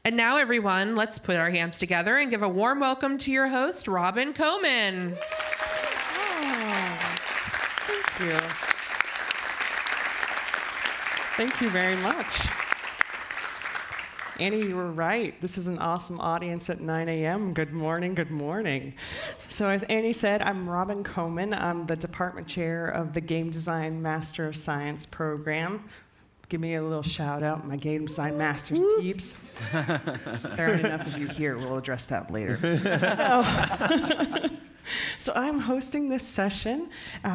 And now, everyone, let's put our hands together and give a warm welcome to your host, Robin Koman. Thank you. Thank you very much. Annie, you were right. This is an awesome audience at 9 a.m. Good morning, good morning. So as Annie said, I'm Robin Koman. I'm the department chair of the Game Design Master of Science program. Give me a little shout out, my Game Design Masters peeps. There aren't enough of you here. We'll address that later. So I'm hosting this session.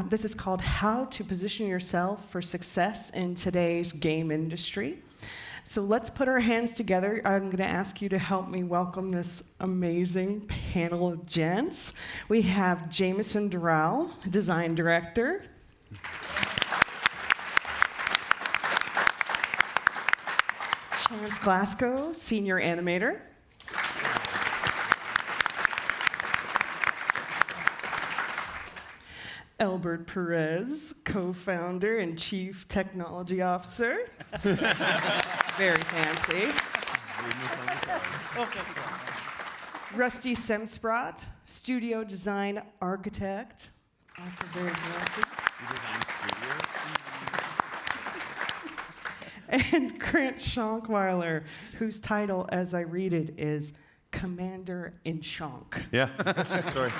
This is called How to Position Yourself for Success in Today's Game Industry. So let's put our hands together. I'm going to ask you to help me welcome this amazing panel of gents. We have Jameson Durall, Design Director. Glasco, Senior Animator. Elbert Perez, Co-founder and Chief Technology Officer. Very fancy. Rusty Sempsrott, Studio Design Architect. Also very fancy. You design studios? And Grant Shonkwiler, whose title, as I read it, is Commander in Shonk. Yeah, sorry.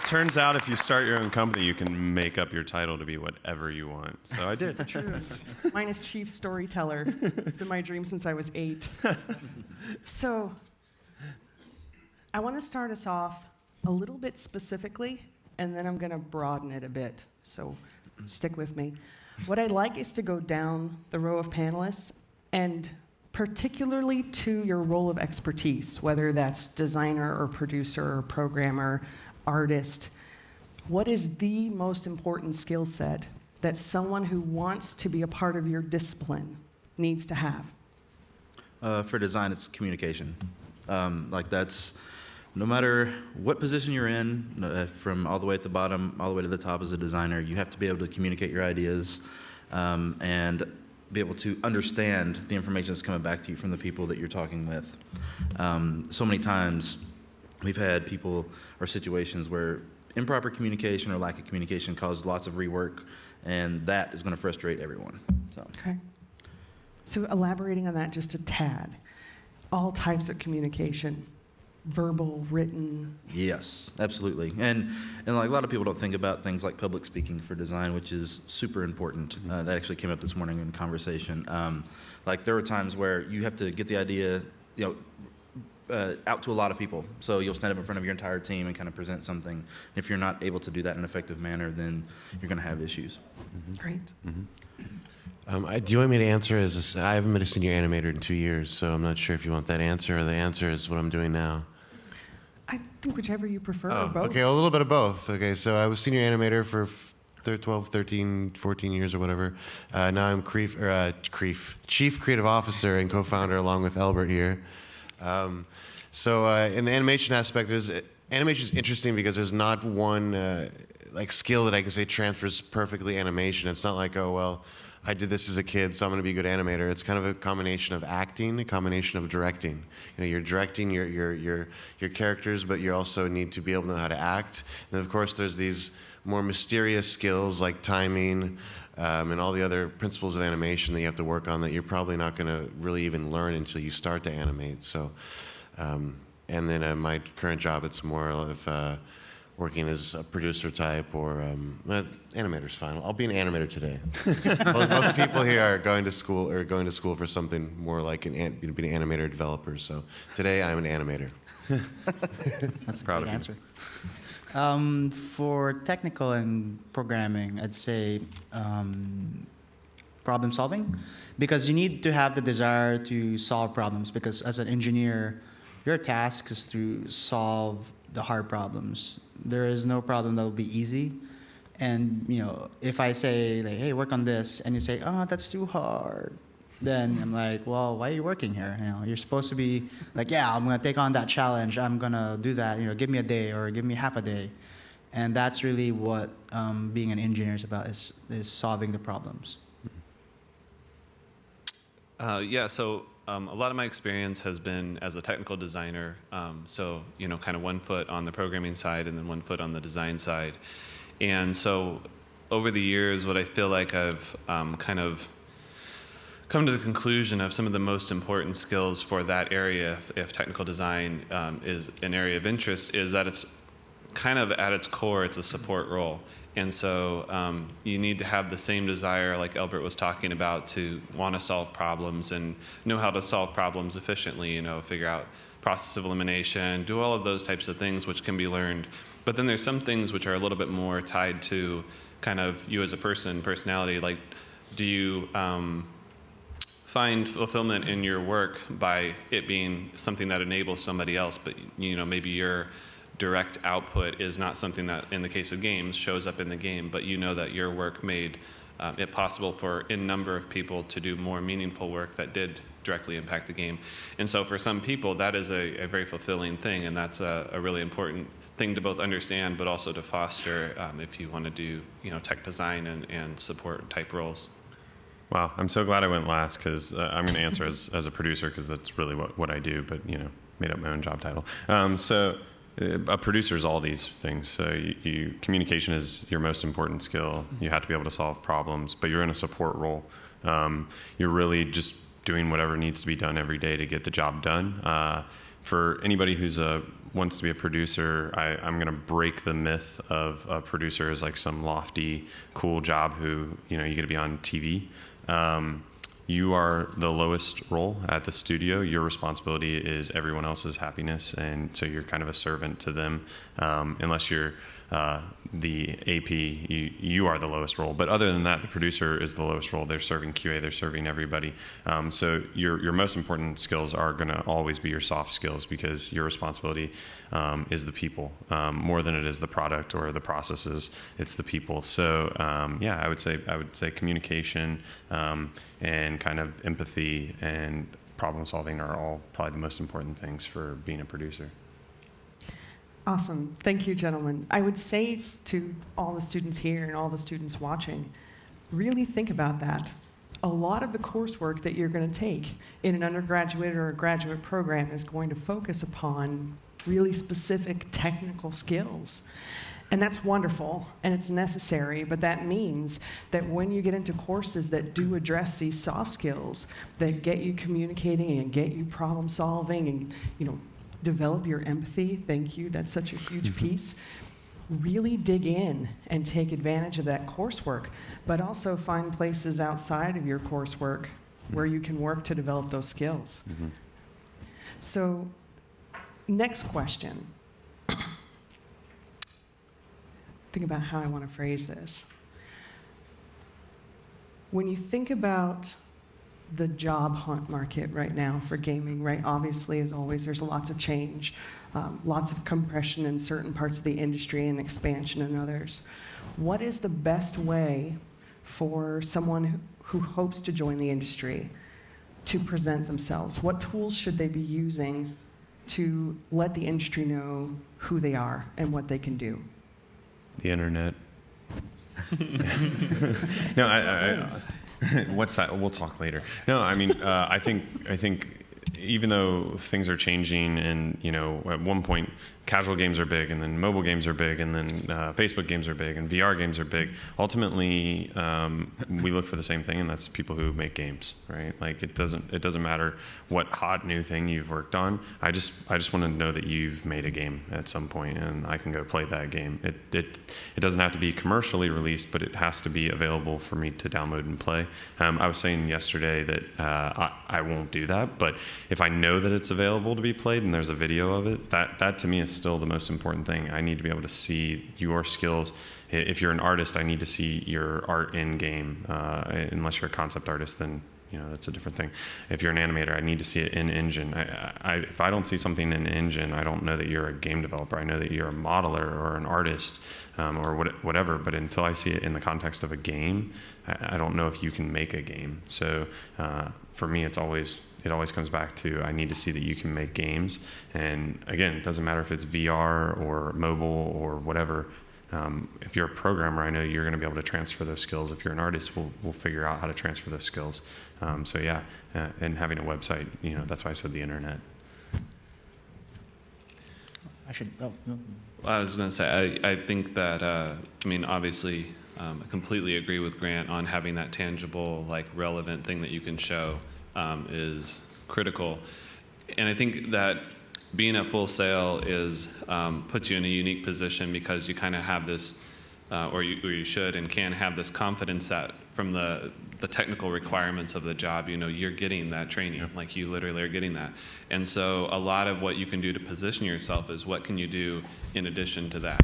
Turns out if you start your own company, you can make up your title to be whatever you want. So I did. True. Mine is Chief Storyteller. It's been my dream since I was 8. So I want to start us off a little bit specifically, and then I'm going to broaden it a bit. So stick with me. What I'd like is to go down the row of panelists, and particularly to your role of expertise, whether that's designer or producer or programmer, artist. What is the most important skill set that someone who wants to be a part of your discipline needs to have? For design, it's communication. That's no matter what position you're in, from all the way at the bottom, all the way to the top as a designer, you have to be able to communicate your ideas and be able to understand the information that's coming back to you from the people that you're talking with. So many times we've had people or situations where improper communication or lack of communication caused lots of rework, and that is going to frustrate everyone. Okay. So elaborating on that just a tad. All types of communication. Verbal, written. Yes, absolutely. And like a lot of people don't think about things like public speaking for design, which is super important. That actually came up this morning in conversation. There are times where you have to get the idea, out to a lot of people. So you'll stand up in front of your entire team and kind of present something. If you're not able to do that in an effective manner, then you're going to have issues. Great. Do you want me to answer I haven't been a senior animator in 2 years, so I'm not sure if you want that answer or the answer is what I'm doing now. I think whichever you prefer, or both. Okay, a little bit of both. Okay, so I was senior animator for 12, 13, 14 years or whatever. Now I'm Chief Creative Officer and co-founder along with Elbert here. So in the animation aspect, animation is interesting because there's not one skill that I can say transfers perfectly animation. It's not like, oh, well, I did this as a kid, so I'm going to be a good animator. It's kind of a combination of acting, a combination of directing. You're directing your characters, but you also need to be able to know how to act. And of course, there's these more mysterious skills like timing and all the other principles of animation that you have to work on that you're probably not going to really even learn until you start to animate. So, and then my current job, it's more of working as a producer type or animator's fine. I'll be an animator today. Most people here are going to school for something more like being an animator developer. So today I'm an animator. That's a great answer. For technical and programming, I'd say problem solving, because you need to have the desire to solve problems, because as an engineer, your task is to solve the hard problems. There is no problem that will be easy. And if I say hey, work on this, and you say, oh, that's too hard, then I'm like, well, why are you working here? You're supposed to be like, yeah, I'm gonna take on that challenge. I'm gonna do that. Give me a day or give me half a day. And that's really what being an engineer is about, is solving the problems. So a lot of my experience has been as a technical designer. So, kind of one foot on the programming side and then one foot on the design side. And so over the years, what I feel like I've kind of come to the conclusion of some of the most important skills for that area, if technical design is an area of interest, is that it's kind of at its core, it's a support role. And so you need to have the same desire, like Elbert was talking about, to want to solve problems and know how to solve problems efficiently, figure out process of elimination, do all of those types of things which can be learned. But then there's some things which are a little bit more tied to kind of you as a person, personality. Like, do you find fulfillment in your work by it being something that enables somebody else, but maybe your direct output is not something that, in the case of games, shows up in the game, but that your work made it possible for a number of people to do more meaningful work that did directly impact the game. And so for some people, that is a very fulfilling thing, and that's a really important thing to both understand, but also to foster if you want to do tech design and support type roles. Wow, I'm so glad I went last, because I'm going to answer as a producer, because that's really what I do, but made up my own job title. So a producer is all these things. So communication is your most important skill. You have to be able to solve problems, but you're in a support role. You're really just doing whatever needs to be done every day to get the job done. For anybody who's wants to be a producer, I'm going to break the myth of a producer as like some lofty, cool job who you get to be on TV. You are the lowest role at the studio. Your responsibility is everyone else's happiness, and so you're kind of a servant to them. Unless you're the AP, you are the lowest role. But other than that, the producer is the lowest role. They're serving QA, they're serving everybody. So your most important skills are going to always be your soft skills, because your responsibility is the people more than it is the product or the processes. It's the people. So I would say communication and kind of empathy and problem solving are all probably the most important things for being a producer. Awesome. Thank you, gentlemen. I would say to all the students here and all the students watching, really think about that. A lot of the coursework that you're going to take in an undergraduate or a graduate program is going to focus upon really specific technical skills. And that's wonderful, and it's necessary, but that means that when you get into courses that do address these soft skills, that get you communicating and get you problem solving and, develop your empathy, thank you, that's such a huge piece. Really dig in and take advantage of that coursework, but also find places outside of your coursework where you can work to develop those skills. Mm-hmm. So, next question. Think about how I want to phrase this. When you think about the job hunt market right now for gaming, right? Obviously, as always, there's lots of change, lots of compression in certain parts of the industry and expansion in others. What is the best way for someone who hopes to join the industry to present themselves? What tools should they be using to let the industry know who they are and what they can do? The internet. No, what's that? We'll talk later. No, I mean, I think even though things are changing, and at one point casual games are big, and then mobile games are big, and then Facebook games are big, and VR games are big. Ultimately, we look for the same thing, and that's people who make games, right? Like it doesn't matter what hot new thing you've worked on. I just want to know that you've made a game at some point, and I can go play that game. It doesn't have to be commercially released, but it has to be available for me to download and play. I was saying yesterday that I won't do that, but if I know that it's available to be played and there's a video of it, that to me is still the most important thing. I need to be able to see your skills. If you're an artist, I need to see your art in game. Unless you're a concept artist, then that's a different thing. If you're an animator, I need to see it in engine. If I don't see something in engine, I don't know that you're a game developer. I know that you're a modeler or an artist or whatever. But until I see it in the context of a game, I don't know if you can make a game. So for me, it always comes back to I need to see that you can make games. And again, it doesn't matter if it's VR or mobile or whatever. If you're a programmer, I know you're going to be able to transfer those skills. If you're an artist, we'll figure out how to transfer those skills. So yeah, and having a website, that's why I said the internet. I should. Oh, no. I was going to say, I think that, obviously, I completely agree with Grant on having that tangible, relevant thing that you can show is critical. And I think that being at Full Sail puts you in a unique position because you kind of have this, or you should and can have this confidence that from the technical requirements of the job, you're getting that training. Like you literally are getting that. And so a lot of what you can do to position yourself is what can you do in addition to that.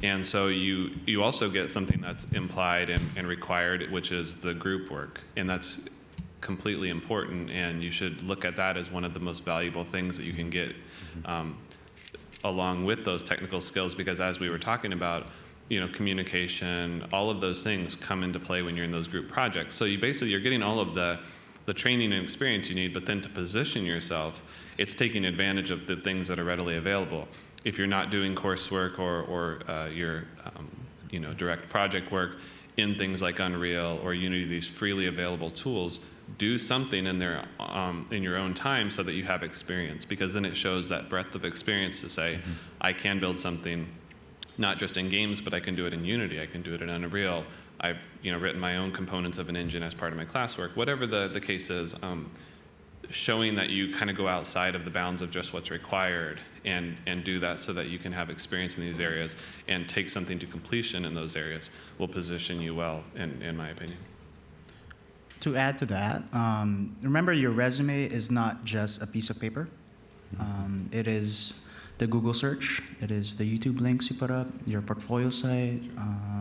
And so you also get something that's implied and required, which is the group work. And that's completely important, and you should look at that as one of the most valuable things that you can get along with those technical skills, because as we were talking about, communication, all of those things come into play when you're in those group projects. So you're getting all of the training and experience you need, but then to position yourself, it's taking advantage of the things that are readily available. If you're not doing coursework or your direct project work in things like Unreal or Unity, these freely available tools, do something in there in your own time so that you have experience, because then it shows that breadth of experience to say, I can build something not just in games, but I can do it in Unity, I can do it in Unreal. I've written my own components of an engine as part of my classwork. Whatever the case is, showing that you kind of go outside of the bounds of just what's required and do that so that you can have experience in these areas and take something to completion in those areas will position you well, in my opinion. To add to that, remember your resume is not just a piece of paper. It is the Google search, it is the YouTube links you put up, your portfolio site,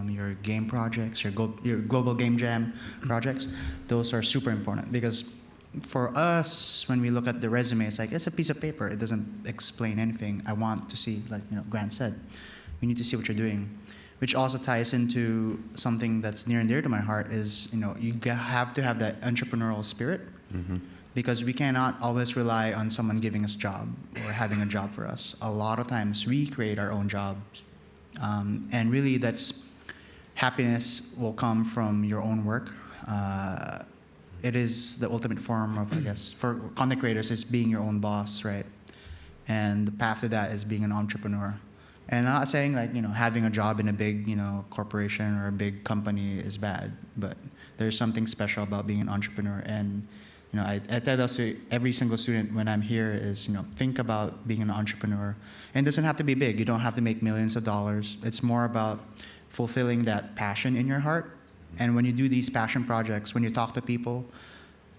your game projects, your global game jam projects. Those are super important because for us, when we look at the resume, it's a piece of paper. It doesn't explain anything. I want to see, Grant said, we need to see what you're doing. Which also ties into something that's near and dear to my heart is, you have to have that entrepreneurial spirit, because we cannot always rely on someone giving us a job or having a job for us. A lot of times we create our own jobs. And really happiness will come from your own work. It is the ultimate form of, I guess, for content creators, is being your own boss, right? And the path to that is being an entrepreneur. And I'm not saying having a job in a big, corporation or a big company is bad, but there's something special about being an entrepreneur. And, I tell us to every single student when I'm here is, think about being an entrepreneur. And it doesn't have to be big. You don't have to make millions of dollars. It's more about fulfilling that passion in your heart. And when you do these passion projects, when you talk to people,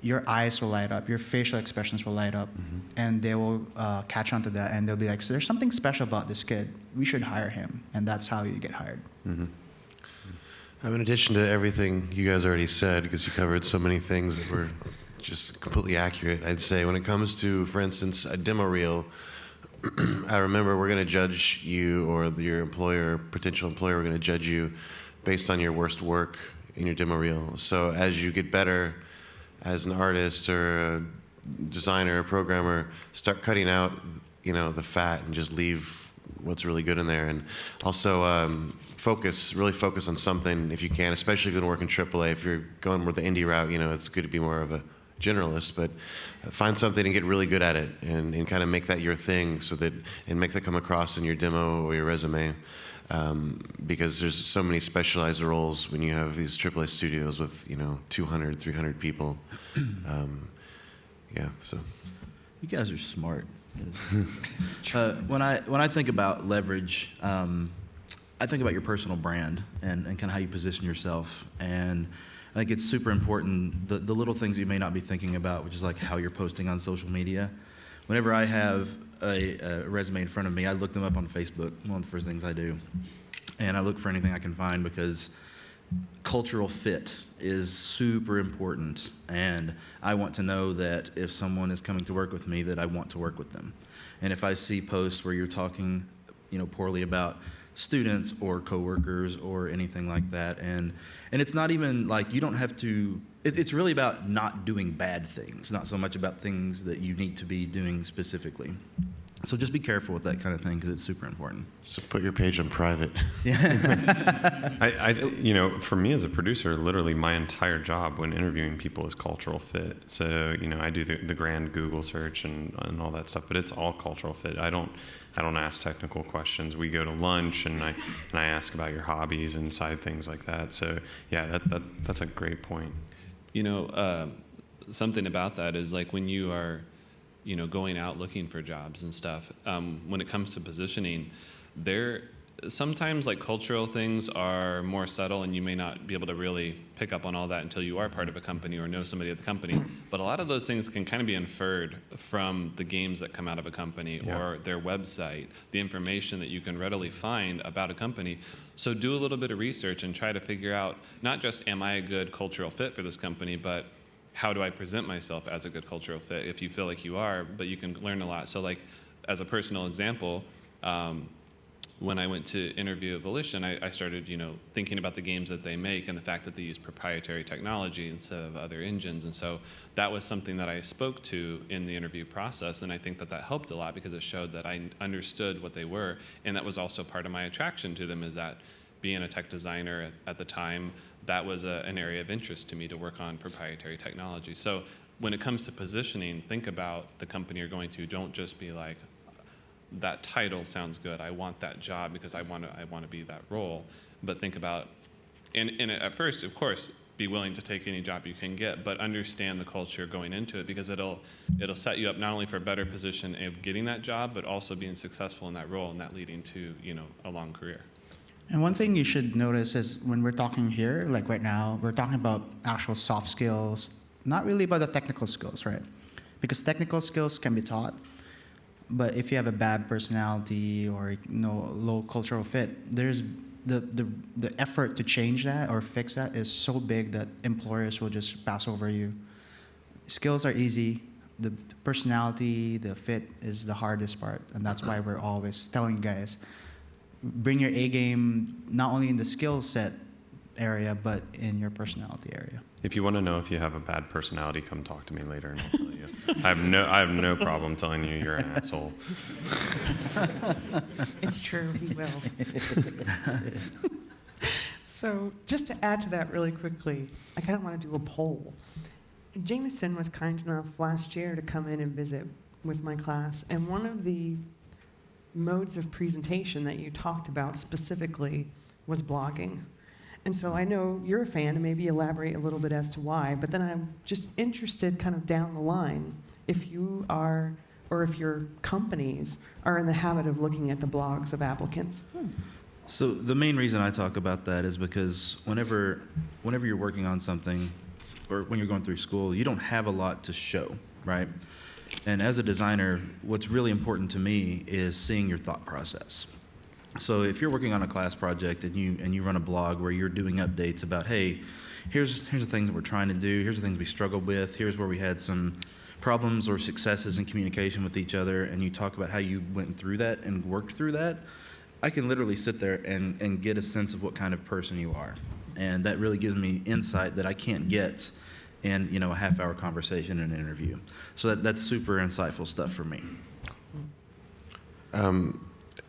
your eyes will light up, your facial expressions will light up, and they will catch on to that, and they'll be like, so there's something special about this kid. We should hire him, and that's how you get hired. In addition to everything you guys already said, because you covered so many things that were just completely accurate, I'd say when it comes to, for instance, a demo reel, I remember we're going to judge you, or your employer, potential employer, we're going to judge you based on your worst work in your demo reel. So as you get better as an artist or a designer or programmer, start cutting out, the fat and just leave what's really good in there. And also really focus on something if you can, especially if you're going to work in AAA. If you're going with the indie route, it's good to be more of a generalist, but find something and get really good at it and kind of make that your thing and make that come across in your demo or your resume. Because there's so many specialized roles when you have these AAA studios with 200, 300 people. So you guys are smart. When I think about leverage, I think about your personal brand and kind of how you position yourself. And I think it's super important, the little things you may not be thinking about, which is like how you're posting on social media. Whenever I have a resume in front of me, I look them up on Facebook, one of the first things I do. And I look for anything I can find, because cultural fit is super important. And I want to know that if someone is coming to work with me, that I want to work with them. And if I see posts where you're talking, poorly about students or coworkers or anything like that, and it's not even like you don't have to, it's really about not doing bad things, not so much about things that you need to be doing specifically. So just be careful with that kind of thing because it's super important. So put your page on private. For me as a producer, literally my entire job when interviewing people is cultural fit. So, I do the grand Google search and all that stuff, but it's all cultural fit. I don't ask technical questions. We go to lunch and I ask about your hobbies and side things like that. So yeah, that's a great point. Something about that is like when you are going out looking for jobs and stuff, when it comes to positioning, sometimes like cultural things are more subtle and you may not be able to really pick up on all that until you are part of a company or know somebody at the company. But a lot of those things can kind of be inferred from the games that come out of a company or their website, the information that you can readily find about a company. So do a little bit of research and try to figure out, not just am I a good cultural fit for this company, but how do I present myself as a good cultural fit if you feel like you are, but you can learn a lot. So like as a personal example, when I went to interview at Volition, I started, thinking about the games that they make and the fact that they use proprietary technology instead of other engines. And so that was something that I spoke to in the interview process, and I think that helped a lot because it showed that I understood what they were, and that was also part of my attraction to them, is that being a tech designer at the time, that was an area of interest to me to work on proprietary technology. So when it comes to positioning, think about the company you're going to. Don't just be like, that title sounds good, I want that job because I want to be that role. But think about, and at first, of course, be willing to take any job you can get, but understand the culture going into it, because it'll set you up not only for a better position of getting that job, but also being successful in that role and that leading to a long career. And one thing you should notice is when we're talking here, like right now, we're talking about actual soft skills, not really about the technical skills, right? Because technical skills can be taught, but if you have a bad personality or low cultural fit, there's the effort to change that or fix that is so big that employers will just pass over you. Skills are easy. The personality, the fit is the hardest part, and that's why we're always telling you guys, bring your A game not only in the skill set area, but in your personality area. If you want to know if you have a bad personality, come talk to me later and I'll tell you. I have no problem telling you you're an asshole. It's true, he will. So just to add to that really quickly, I kind of want to do a poll. Jameson was kind enough last year to come in and visit with my class, and one of the modes of presentation that you talked about specifically was blogging. And so I know you're a fan, and maybe elaborate a little bit as to why, but then I'm just interested kind of down the line, if you are, or if your companies are in the habit of looking at the blogs of applicants. So the main reason I talk about that is because whenever you're working on something, or when you're going through school, you don't have a lot to show, right? And as a designer, what's really important to me is seeing your thought process. So if you're working on a class project and you run a blog where you're doing updates about, hey, here's the things that we're trying to do, here's the things we struggled with, here's where we had some problems or successes in communication with each other, and you talk about how you went through that and worked through that, I can literally sit there and get a sense of what kind of person you are. And that really gives me insight that I can't get in a half-hour conversation in an interview. So that's super insightful stuff for me.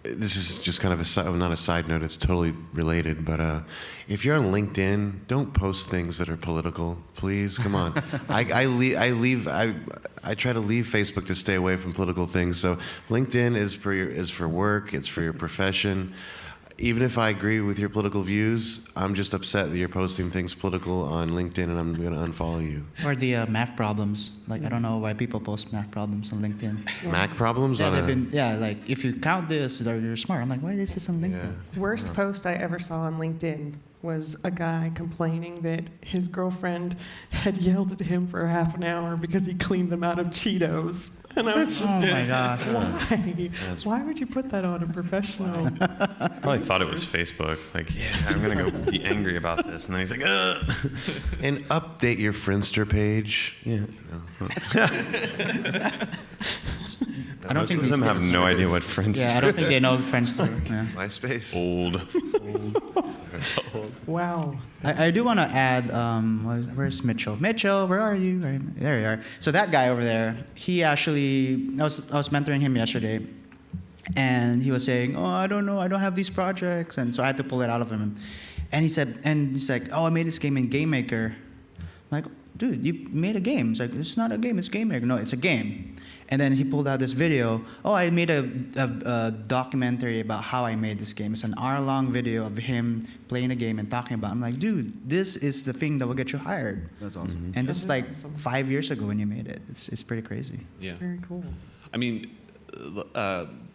This is just kind of not a side note, it's totally related, but if you're on LinkedIn, don't post things that are political, please. Come on. I try to leave Facebook to stay away from political things. So LinkedIn is for work, it's for your profession. Even if I agree with your political views, I'm just upset that you're posting things political on LinkedIn, and I'm going to unfollow you. Or the math problems. Like, I don't know why people post math problems on LinkedIn. Yeah. Math problems? Yeah, like, if you count this, you're smart. I'm like, why is this on LinkedIn? Yeah. Worst post I ever saw on LinkedIn was a guy complaining that his girlfriend had yelled at him for half an hour because he cleaned them out of Cheetos. And I was just, oh my gosh. Why? Why would you put that on a professional? Probably thought it was Facebook. Like, yeah, I'm going to go be angry about this. And then he's like, ugh. And update your Friendster page. Yeah. No. I don't think most of them have no idea what Friendster is. Yeah, I don't think they know Friendster. Yeah. MySpace. Old. Wow. I do want to add, where's Mitchell? Mitchell, where are you? There you are. So that guy over there, he actually, I was mentoring him yesterday, And he was saying, "Oh, I don't know, I don't have these projects," and so I had to pull it out of him. And he's like, "Oh, I made this game in Game Maker." I'm like, "Dude, you made a game." It's like, "It's not a game, it's Game Maker." "No, it's a game." And then he pulled out this video. "Oh, I made a documentary about how I made this game. It's an hour-long video of him playing a game and talking about it." I'm like, "Dude, this is the thing that will get you hired." That's awesome. And this is like awesome. 5 years ago when you made it. It's pretty crazy. Yeah. Very cool. I mean,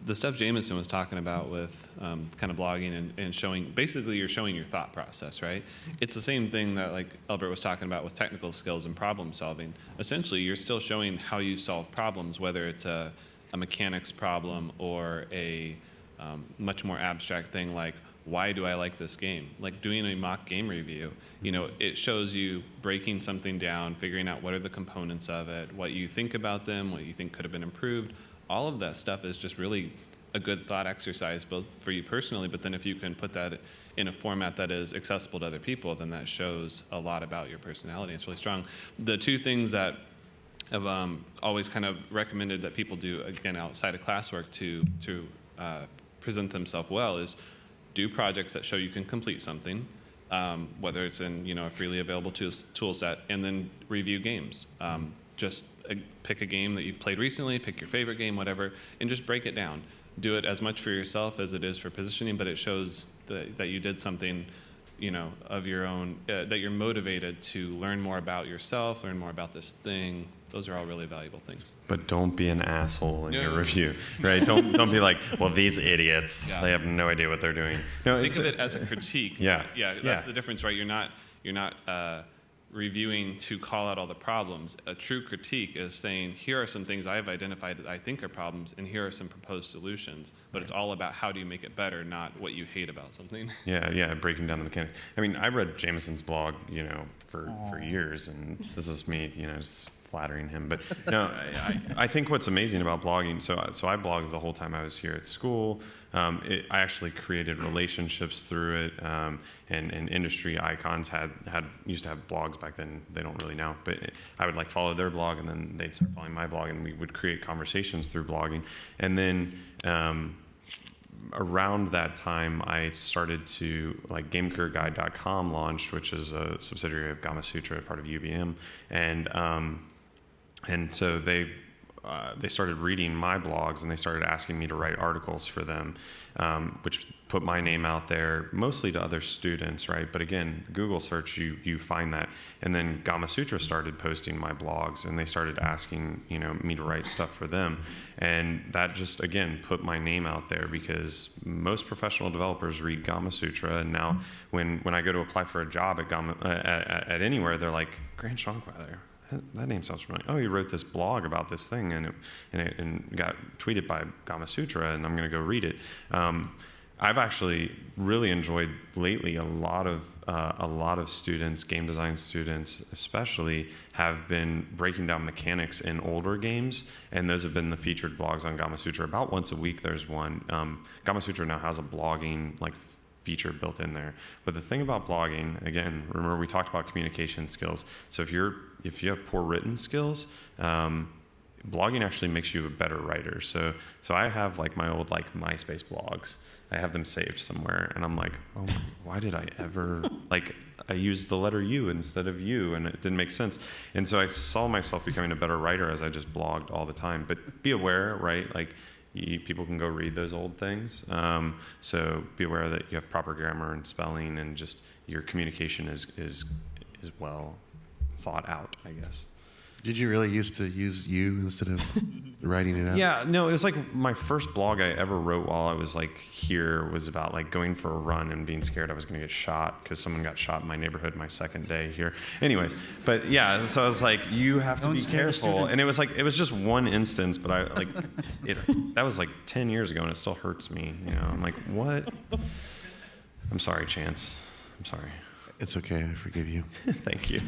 the stuff Jameson was talking about with kind of blogging and showing, basically you're showing your thought process, right? It's the same thing that like Elbert was talking about with technical skills and problem solving. Essentially, you're still showing how you solve problems, whether it's a mechanics problem or a much more abstract thing like, why do I like this game? Like doing a mock game review, you know, it shows you breaking something down, figuring out what are the components of it, what you think about them, what you think could have been improved. All of that stuff is just really a good thought exercise, both for you personally, but then if you can put that in a format that is accessible to other people, then that shows a lot about your personality. It's really strong. The two things that I've always kind of recommended that people do, again, outside of classwork to present themselves well is do projects that show you can complete something, whether it's in, you know, a freely available tool set, and then review games. Just pick a game that you've played recently, pick your favorite game, whatever, and just break it down. Do it as much for yourself as it is for positioning, but it shows that you did something, you know, of your own, that you're motivated to learn more about yourself, learn more about this thing. Those are all really valuable things. But don't be an asshole in your review, right? Don't be like, well, these idiots, they have no idea what they're doing. No, think of it as a critique. Yeah. That's the difference, right? You're not reviewing to call out all the problems. A true critique is saying, here are some things I have identified that I think are problems, and here are some proposed solutions. But it's all about how do you make it better, not what you hate about something. Yeah, breaking down the mechanics. I mean, I read Jameson's blog, you know, for years, and this is me, you know, just flattering him. But no, I think what's amazing about blogging, so I blogged the whole time I was here at school. I actually created relationships through it, and industry icons used to have blogs back then. They don't really now, but I would like follow their blog, and then they'd start following my blog, and we would create conversations through blogging. And then around that time, I started to, like, GameCareerGuide.com launched, which is a subsidiary of Gamasutra, part of UVM, and so they started reading my blogs, and they started asking me to write articles for them, which put my name out there, mostly to other students, right? But again, Google search, you find that. And then Gamasutra started posting my blogs, and they started asking, you know, me to write stuff for them. And that just, again, put my name out there, because most professional developers read Gamasutra. And now when I go to apply for a job at anywhere, they're like, Grant Shonkwiler. That name sounds familiar. Oh, you wrote this blog about this thing, and it got tweeted by Gamasutra, and I'm going to go read it. I've actually really enjoyed lately a lot of students, game design students especially, have been breaking down mechanics in older games, and those have been the featured blogs on Gamasutra. About once a week, there's one. Gamasutra now has a blogging feature built in there. But the thing about blogging, again, remember we talked about communication skills. So if you have poor written skills, blogging actually makes you a better writer. So I have like my old like MySpace blogs. I have them saved somewhere, and I'm like, oh, why did I ever I used the letter U instead of U, and it didn't make sense. And so I saw myself becoming a better writer as I just blogged all the time. But be aware, right? Like, people can go read those old things. So be aware that you have proper grammar and spelling, and just your communication is well thought out, I guess. Did you really used to use you instead of writing it out? Yeah, no, it was like my first blog I ever wrote while I was like here was about like going for a run and being scared I was going to get shot because someone got shot in my neighborhood my second day here. Anyways, but yeah, so I was like, you have to be careful. And it was just one instance, but that was like 10 years ago, and it still hurts me. You know, I'm like, what? I'm sorry, Chance. I'm sorry. It's okay. I forgive you. Thank you.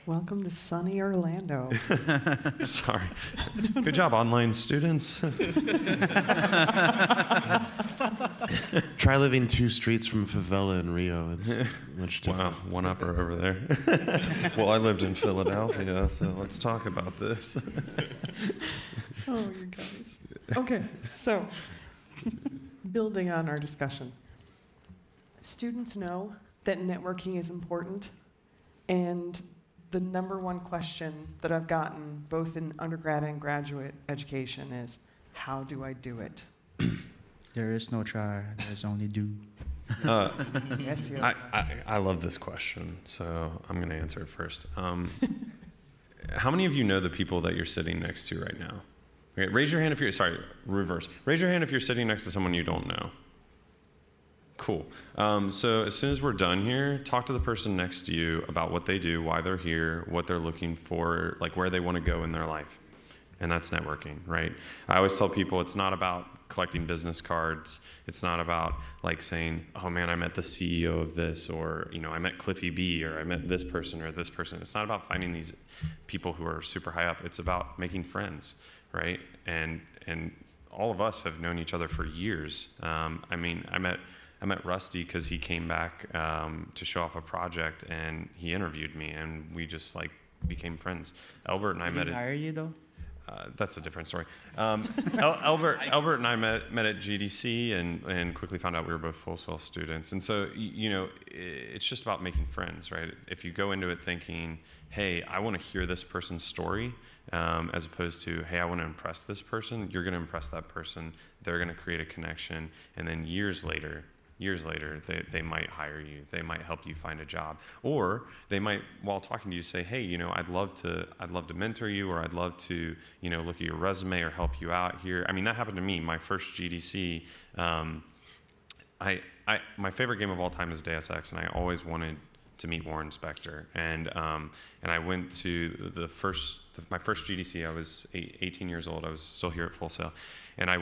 Welcome to sunny Orlando. Sorry. Good job, online students. Try living 2 streets from favela in Rio. It's much different. Wow, one upper over there. Well, I lived in Philadelphia, so let's talk about this. Oh, you guys. Okay, so building on our discussion, students know that networking is important, and the number one question that I've gotten both in undergrad and graduate education is, how do I do it? There is no try, there's only do. Yes, you I love this question, so I'm going to answer it first. How many of you know the people that you're sitting next to right now? Okay, raise your hand if you're, sorry, reverse. Raise your hand if you're sitting next to someone you don't know. Cool. So as soon as we're done here, talk to the person next to you about what they do, why they're here, what they're looking for, like where they want to go in their life. And that's networking, right? I always tell people it's not about collecting business cards. It's not about like saying, oh man, I met the CEO of this, or, you know, I met Cliffy B, or I met this person or this person. It's not about finding these people who are super high up. It's about making friends, right? And all of us have known each other for years. I mean, I met Rusty because he came back to show off a project, and he interviewed me, and we just like became friends. Elbert and I met. Did he hire you though? That's a different story. Elbert and I met at GDC and quickly found out we were both Full Sail students. And so, you know, it's just about making friends, right? If you go into it thinking, hey, I want to hear this person's story, as opposed to, hey, I want to impress this person, you're going to impress that person. They're going to create a connection. And then years later, they might hire you. They might help you find a job, or they might, while talking to you, say, "Hey, you know, I'd love to mentor you, or I'd love to, you know, look at your resume or help you out here." I mean, that happened to me. My first GDC, my favorite game of all time is Deus Ex, and I always wanted to meet Warren Spector, and I went to my first GDC. I was 18 years old. I was still here at Full Sail. And I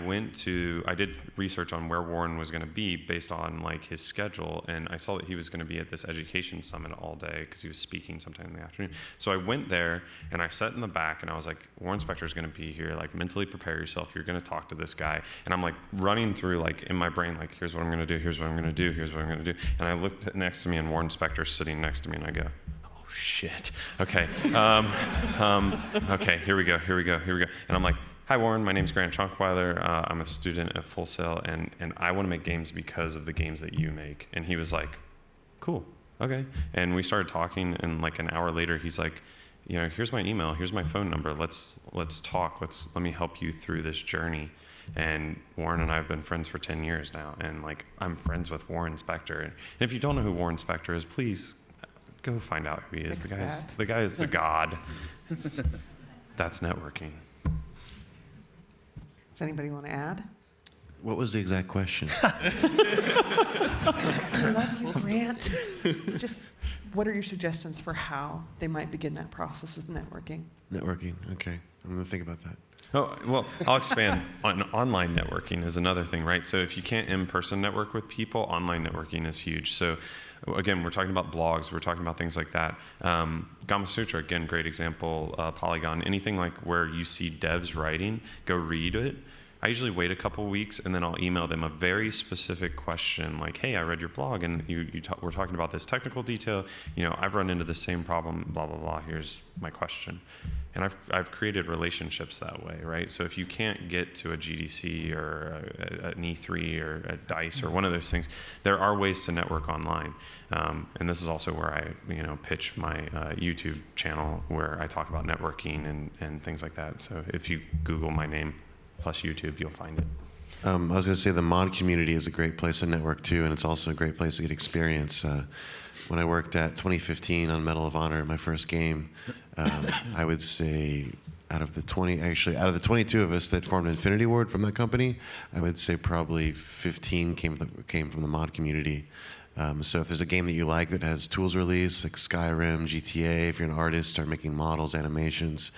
did research on where Warren was going to be based on like his schedule, and I saw that he was going to be at this education summit all day because he was speaking sometime in the afternoon. So I went there and I sat in the back, and I was like, Warren Spector is going to be here. Like, mentally prepare yourself. You're going to talk to this guy. And I'm like running through like in my brain, like, here's what I'm going to do. Here's what I'm going to do. Here's what I'm going to do. And I looked next to me, and Warren Spector's sitting next to me, and I go, oh shit. Okay. Okay. Here we go. And I'm like, hi, Warren. My name's Grant Shonkwiler. I'm a student at Full Sail, and I want to make games because of the games that you make. And he was like, cool, okay. And we started talking, and like an hour later, he's like, you know, here's my email, here's my phone number. Let's talk. Let me help you through this journey. And Warren and I have been friends for 10 years now, and like I'm friends with Warren Spector. And if you don't know who Warren Spector is, please go find out who he is. The guy is the god. That's networking. Does anybody want to add? What was the exact question? I love you, Grant. Just what are your suggestions for how they might begin that process of networking? Networking. Okay. I'm going to think about that. Oh, well, I'll expand. Online networking is another thing, right? So if you can't in-person network with people, online networking is huge. So again, we're talking about blogs. We're talking about things like that. Gama Sutra, again, great example. Polygon, anything like where you see devs writing, go read it. I usually wait a couple weeks, and then I'll email them a very specific question, like, "Hey, I read your blog, and we're talking about this technical detail. You know, I've run into the same problem. Blah blah blah. Here's my question." And I've created relationships that way, right? So if you can't get to a GDC or an E3 or a DICE or one of those things, there are ways to network online. And this is also where I, pitch my YouTube channel where I talk about networking and things like that. So if you Google my name plus YouTube, you'll find it. I was going to say the mod community is a great place to network too, and it's also a great place to get experience. When I worked at 2015 on Medal of Honor, my first game, I would say out of the 22 of us that formed Infinity Ward from that company, I would say probably 15 came from the mod community. So if there's a game that you like that has tools release, like Skyrim, GTA, if you're an artist, start making models, animations,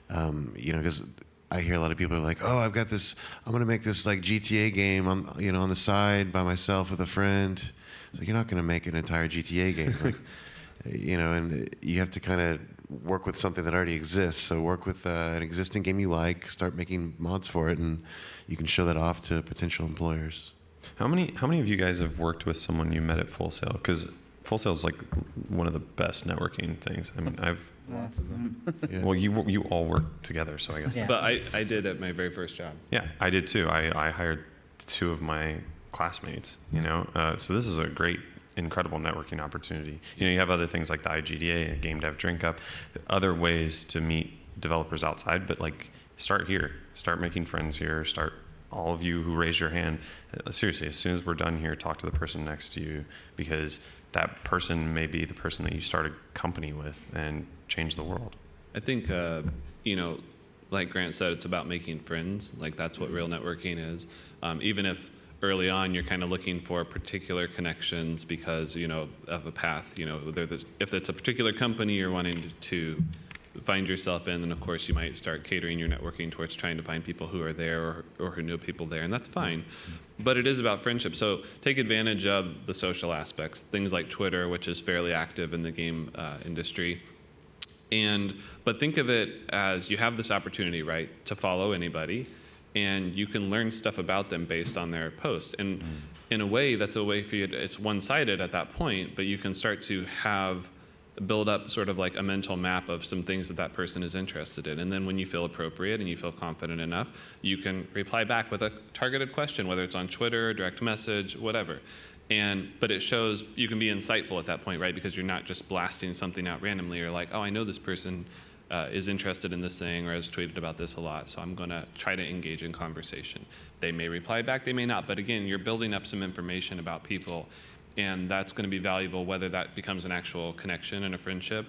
because I hear a lot of people are like, oh, I'm going to make this like GTA game on the side by myself with a friend. It's like, you're not going to make an entire GTA game. Like, and you have to kind of work with something that already exists. So work with an existing game you like, start making mods for it, and you can show that off to potential employers. How many of you guys have worked with someone you met at Full Sail? Because Full Sail is like one of the best networking things. I mean, Lots of them. Yeah. well, you all work together, so I guess. Yeah. But I did at my very first job. Yeah, I did too. I hired 2 of my classmates, so this is a great, incredible networking opportunity. You have other things like the IGDA, Game Dev Drink Up, other ways to meet developers outside, but like start here, start making friends here, start all of you who raise your hand. Seriously, as soon as we're done here, talk to the person next to you, because that person may be the person that you start a company with and change the world. I think, like Grant said, it's about making friends. Like that's what real networking is. Even if early on you're kind of looking for particular connections because, of a path, if it's a particular company you're wanting to find yourself in, then of course you might start catering your networking towards trying to find people who are there or who know people there, and that's fine. But it is about friendship. So take advantage of the social aspects, things like Twitter, which is fairly active in the game industry. But think of it as you have this opportunity, right, to follow anybody, and you can learn stuff about them based on their posts. And in a way, that's a way for you it's one-sided at that point, but you can start to build up sort of like a mental map of some things that person is interested in. And then when you feel appropriate and you feel confident enough, you can reply back with a targeted question, whether it's on Twitter, direct message, whatever. But it shows you can be insightful at that point, right? Because you're not just blasting something out randomly. You're like, oh, I know this person is interested in this thing or has tweeted about this a lot, so I'm going to try to engage in conversation. They may reply back, they may not. But again, you're building up some information about people, and that's going to be valuable, whether that becomes an actual connection and a friendship,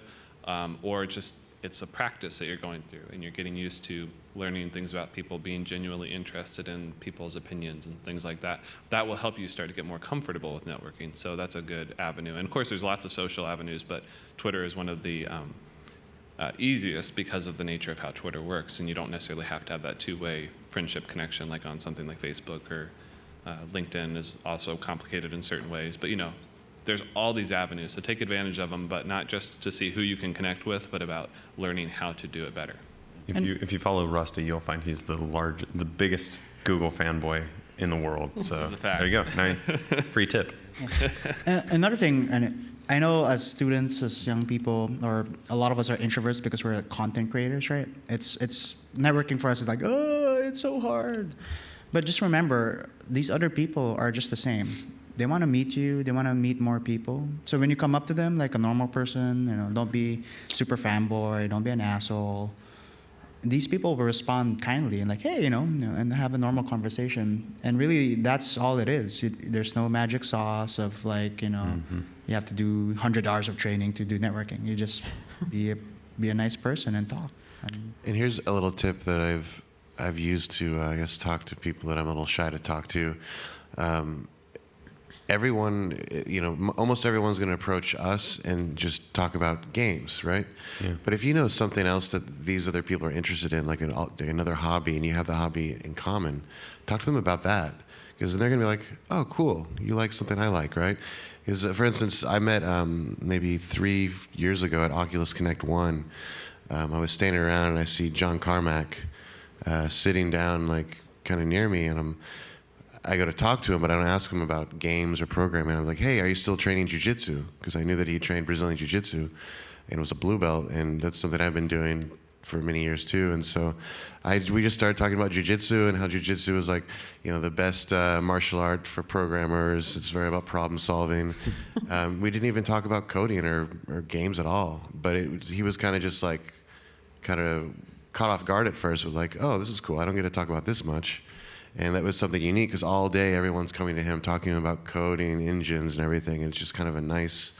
or just it's a practice that you're going through, and you're getting used to learning things about people, being genuinely interested in people's opinions and things like that. That will help you start to get more comfortable with networking. So that's a good avenue. And of course, there's lots of social avenues, but Twitter is one of the easiest because of the nature of how Twitter works, and you don't necessarily have to have that two-way friendship connection like on something like Facebook or LinkedIn is also complicated in certain ways. But there's all these avenues, so take advantage of them, but not just to see who you can connect with, but about learning how to do it better. If you follow Rusty, you'll find he's the biggest Google fanboy in the world. So This is a fact. There you go. Now, free tip. Another thing, and I know as students, as young people, or a lot of us are introverts because we're content creators, right? It's networking for us is like, oh, it's so hard. But just remember, these other people are just the same. They want to meet you. They want to meet more people. So when you come up to them like a normal person, don't be super fanboy. Don't be an asshole. These people will respond kindly and like, hey, and have a normal conversation. And really, that's all it is. There's no magic sauce of like, you have to do 100 hours of training to do networking. You just be a nice person and talk. And here's a little tip that I've used to, I guess, talk to people that I'm a little shy to talk to. Everyone, almost everyone's going to approach us and just talk about games, right? Yeah. But if you know something else that these other people are interested in, like another hobby, and you have the hobby in common, talk to them about that. Because they're going to be like, oh, cool, you like something I like, right? Because, for instance, I met maybe 3 years ago at Oculus Connect 1. I was standing around and I see John Carmack sitting down like kind of near me, and I go to talk to him, but I don't ask him about games or programming. I'm like, hey, are you still training jiu-jitsu? Because I knew that he trained Brazilian jiu-jitsu and was a blue belt, and that's something I've been doing for many years too. And so we just started talking about jiu-jitsu and how jiu-jitsu is like, the best martial art for programmers. It's very about problem solving. We didn't even talk about coding or games at all, but he was kind of just like, kind of caught off guard at first with like, oh, this is cool. I don't get to talk about this much. And that was something unique because all day everyone's coming to him talking about coding, engines, and everything. And it's just kind of a nice,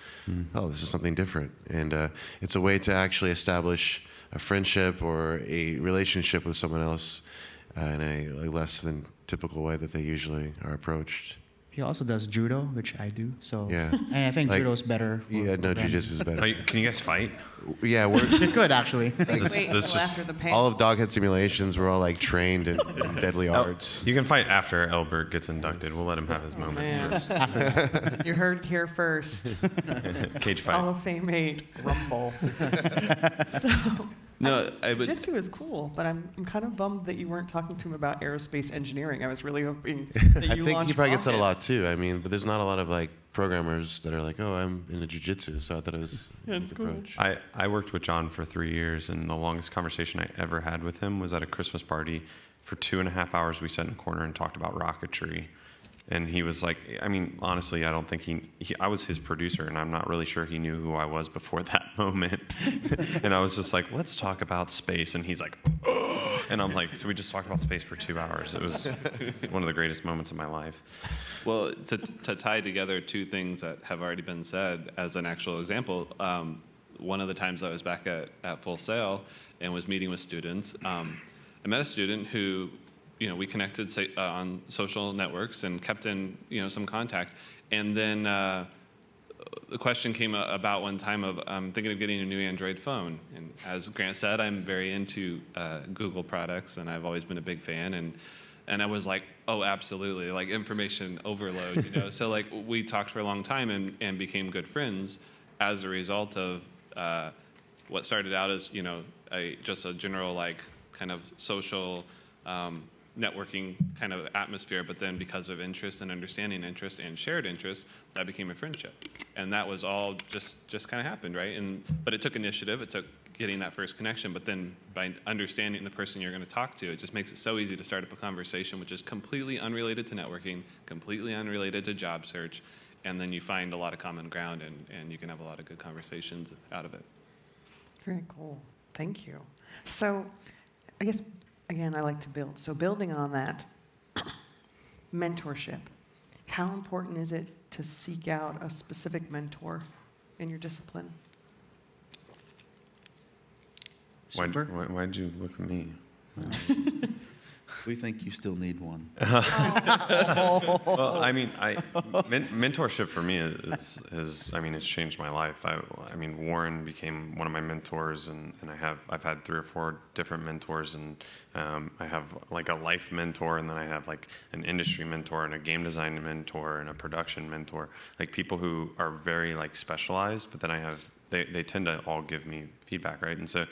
oh, this is something different. And it's a way to actually establish a friendship or a relationship with someone else in a less than typical way that they usually are approached. He also does judo, which I do. So yeah, and I think judo's better. jiu-jitsu is better. Can you guys fight? Yeah, It could actually. Wait until after the panel. All of Doghead simulations were all like trained in deadly arts. You can fight after Elbert gets inducted. We'll let him have his moment Man. first. You heard here first. Cage fight. Hall of Fame 8, Rumble. So, No, jiu-jitsu is cool, but I'm kind of bummed that you weren't talking to him about aerospace engineering. I was really hoping that you I think launched he probably gets that a lot rockets. too. I mean, but there's not a lot of like programmers that are like, oh, I'm into jiu-jitsu, so I thought it was a good approach. I worked with John for 3 years, and the longest conversation I ever had with him was at a Christmas party. For 2.5 hours, we sat in a corner and talked about rocketry. And he was like, I mean, honestly, I don't think I was his producer, and I'm not really sure he knew who I was before that moment. And I was just like, let's talk about space. And he's like, oh. And I'm like, so we just talked about space for 2 hours. It was one of the greatest moments of my life. Well, to tie together two things that have already been said as an actual example, one of the times I was back at Full Sail and was meeting with students, I met a student who, we connected on social networks and kept in, some contact. And then the question came about one time of, I'm thinking of getting a new Android phone. And as Grant said, I'm very into Google products, and I've always been a big fan. And I was like, oh, absolutely, like information overload, So like we talked for a long time and became good friends as a result of what started out as, just a general like kind of social networking kind of atmosphere, but then because of interest and understanding interest and shared interest, that became a friendship. And that was all just kind of happened, right? But it took initiative, it took getting that first connection, but then by understanding the person you're going to talk to, it just makes it so easy to start up a conversation which is completely unrelated to networking, completely unrelated to job search, and then you find a lot of common ground and you can have a lot of good conversations out of it. Very cool. Thank you. So I guess, again, I like to build. So building on that, mentorship. How important is it to seek out a specific mentor in your discipline? Why'd you look at me? We think you still need one. Well, I mean, mentorship for me is it's changed my life. I mean, Warren became one of my mentors, and I've had 3 or 4 different mentors, and I have like a life mentor, and then I have like an industry mentor, and a game design mentor, and a production mentor, like people who are very like specialized, but then they tend to all give me feedback, right? And so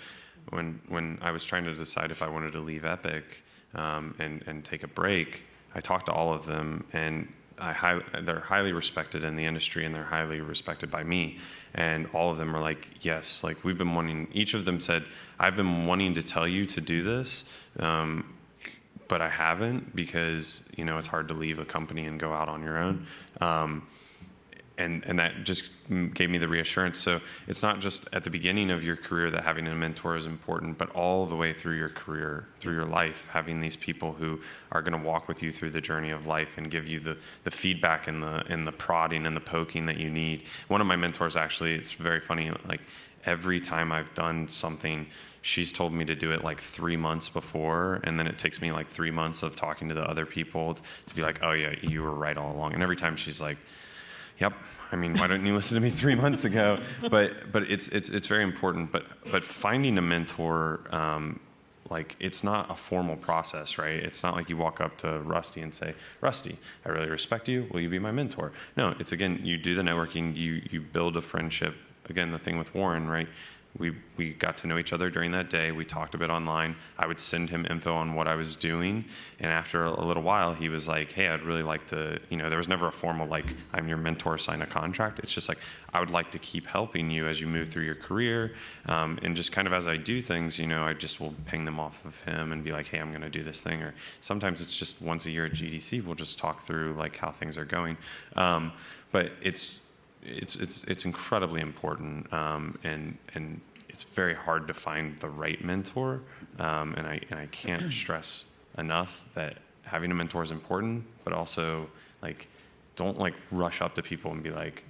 when I was trying to decide if I wanted to leave Epic, and take a break, I talked to all of them, and they're highly respected in the industry, and they're highly respected by me. And all of them are like, yes, like we've been wanting, each of them said, I've been wanting to tell you to do this, but I haven't because, it's hard to leave a company and go out on your own. And that just gave me the reassurance. So it's not just at the beginning of your career that having a mentor is important, but all the way through your career, through your life, having these people who are going to walk with you through the journey of life and give you the feedback and the prodding and the poking that you need. One of my mentors, actually, it's very funny, like every time I've done something, she's told me to do it like 3 months before, and then it takes me like 3 months of talking to the other people to be like, oh yeah, you were right all along. And every time she's like, yep. I mean, why don't you listen to me 3 months ago? But it's very important. But finding a mentor, like it's not a formal process, right? It's not like you walk up to Rusty and say, Rusty, I really respect you. Will you be my mentor? No, it's again, you do the networking, you build a friendship. Again, the thing with Warren, right? We got to know each other during that day. We talked a bit online. I would send him info on what I was doing. And after a little while, he was like, hey, I'd really like to, there was never a formal, like, I'm your mentor, sign a contract. It's just like, I would like to keep helping you as you move through your career. And just kind of as I do things, I just will ping them off of him and be like, hey, I'm going to do this thing. Or sometimes it's just once a year at GDC, we'll just talk through like how things are going. But it's incredibly important, and it's very hard to find the right mentor, and I can't stress enough that having a mentor is important, but also like don't like rush up to people and be like,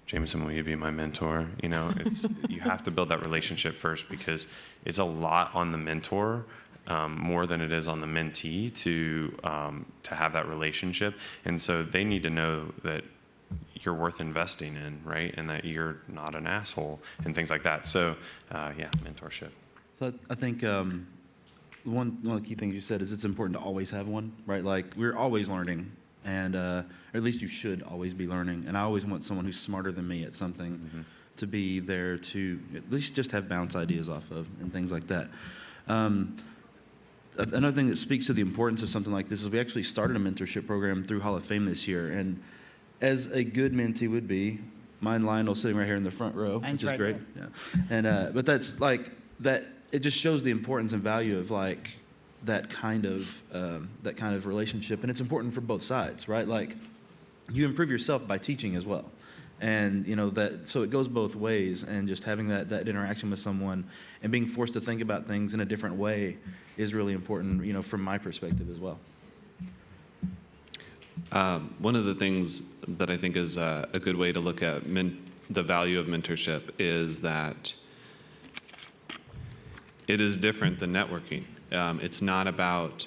Jameson, will you be my mentor? It's you have to build that relationship first, because it's a lot on the mentor. More than it is on the mentee to have that relationship, and so they need to know that you're worth investing in, right? And that you're not an asshole and things like that. So, mentorship. So I think one of the key things you said is it's important to always have one, right? Like we're always learning, and or at least you should always be learning. And I always want someone who's smarter than me at something to be there to at least just have bounce ideas off of and things like that. Another thing that speaks to the importance of something like this is we actually started a mentorship program through Hall of Fame this year, and as a good mentee would be, mine Lionel sitting right here in the front row, Mine's which is right great. Yeah. And but that's like that. It just shows the importance and value of like that kind of relationship, and it's important for both sides, right? Like you improve yourself by teaching as well, and that. So it goes both ways, and just having that interaction with someone and being forced to think about things in a different way is really important, from my perspective as well. One of the things that I think is a good way to look at the value of mentorship is that it is different than networking. It's not about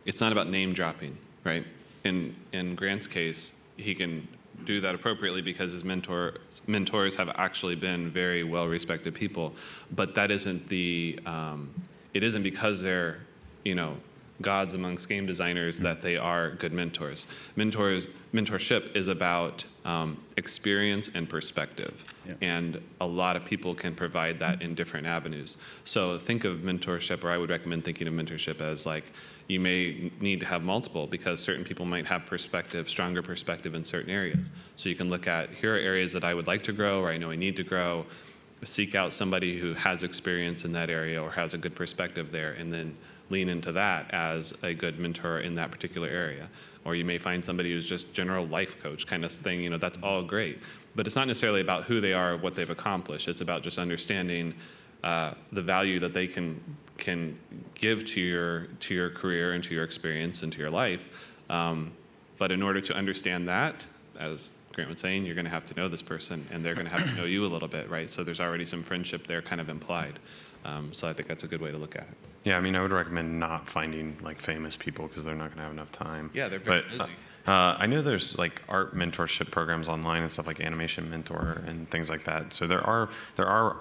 name dropping, right? In Grant's case, he can do that appropriately because his mentors have actually been very well respected people, but that isn't it isn't because they're gods amongst game designers that they are good mentors. Mentorship is about experience and perspective, and a lot of people can provide that in different avenues. So think of mentorship, or I would recommend thinking of mentorship as like you may need to have multiple because certain people might have stronger perspective in certain areas. So you can look at, here are areas that I would like to grow, or I know I need to grow. Seek out somebody who has experience in that area or has a good perspective there, and then lean into that as a good mentor in that particular area. Or you may find somebody who's just general life coach kind of thing, that's all great. But it's not necessarily about who they are or what they've accomplished. It's about just understanding the value that they can give to your career and to your experience and to your life. But in order to understand that, as Grant was saying, you're going to have to know this person, and they're going to have to know you a little bit, right? So there's already some friendship there kind of implied. So I think that's a good way to look at it. Yeah, I mean, I would recommend not finding like famous people because they're not going to have enough time. Yeah, they're very busy. I know there's like art mentorship programs online and stuff like Animation Mentor and things like that. So there are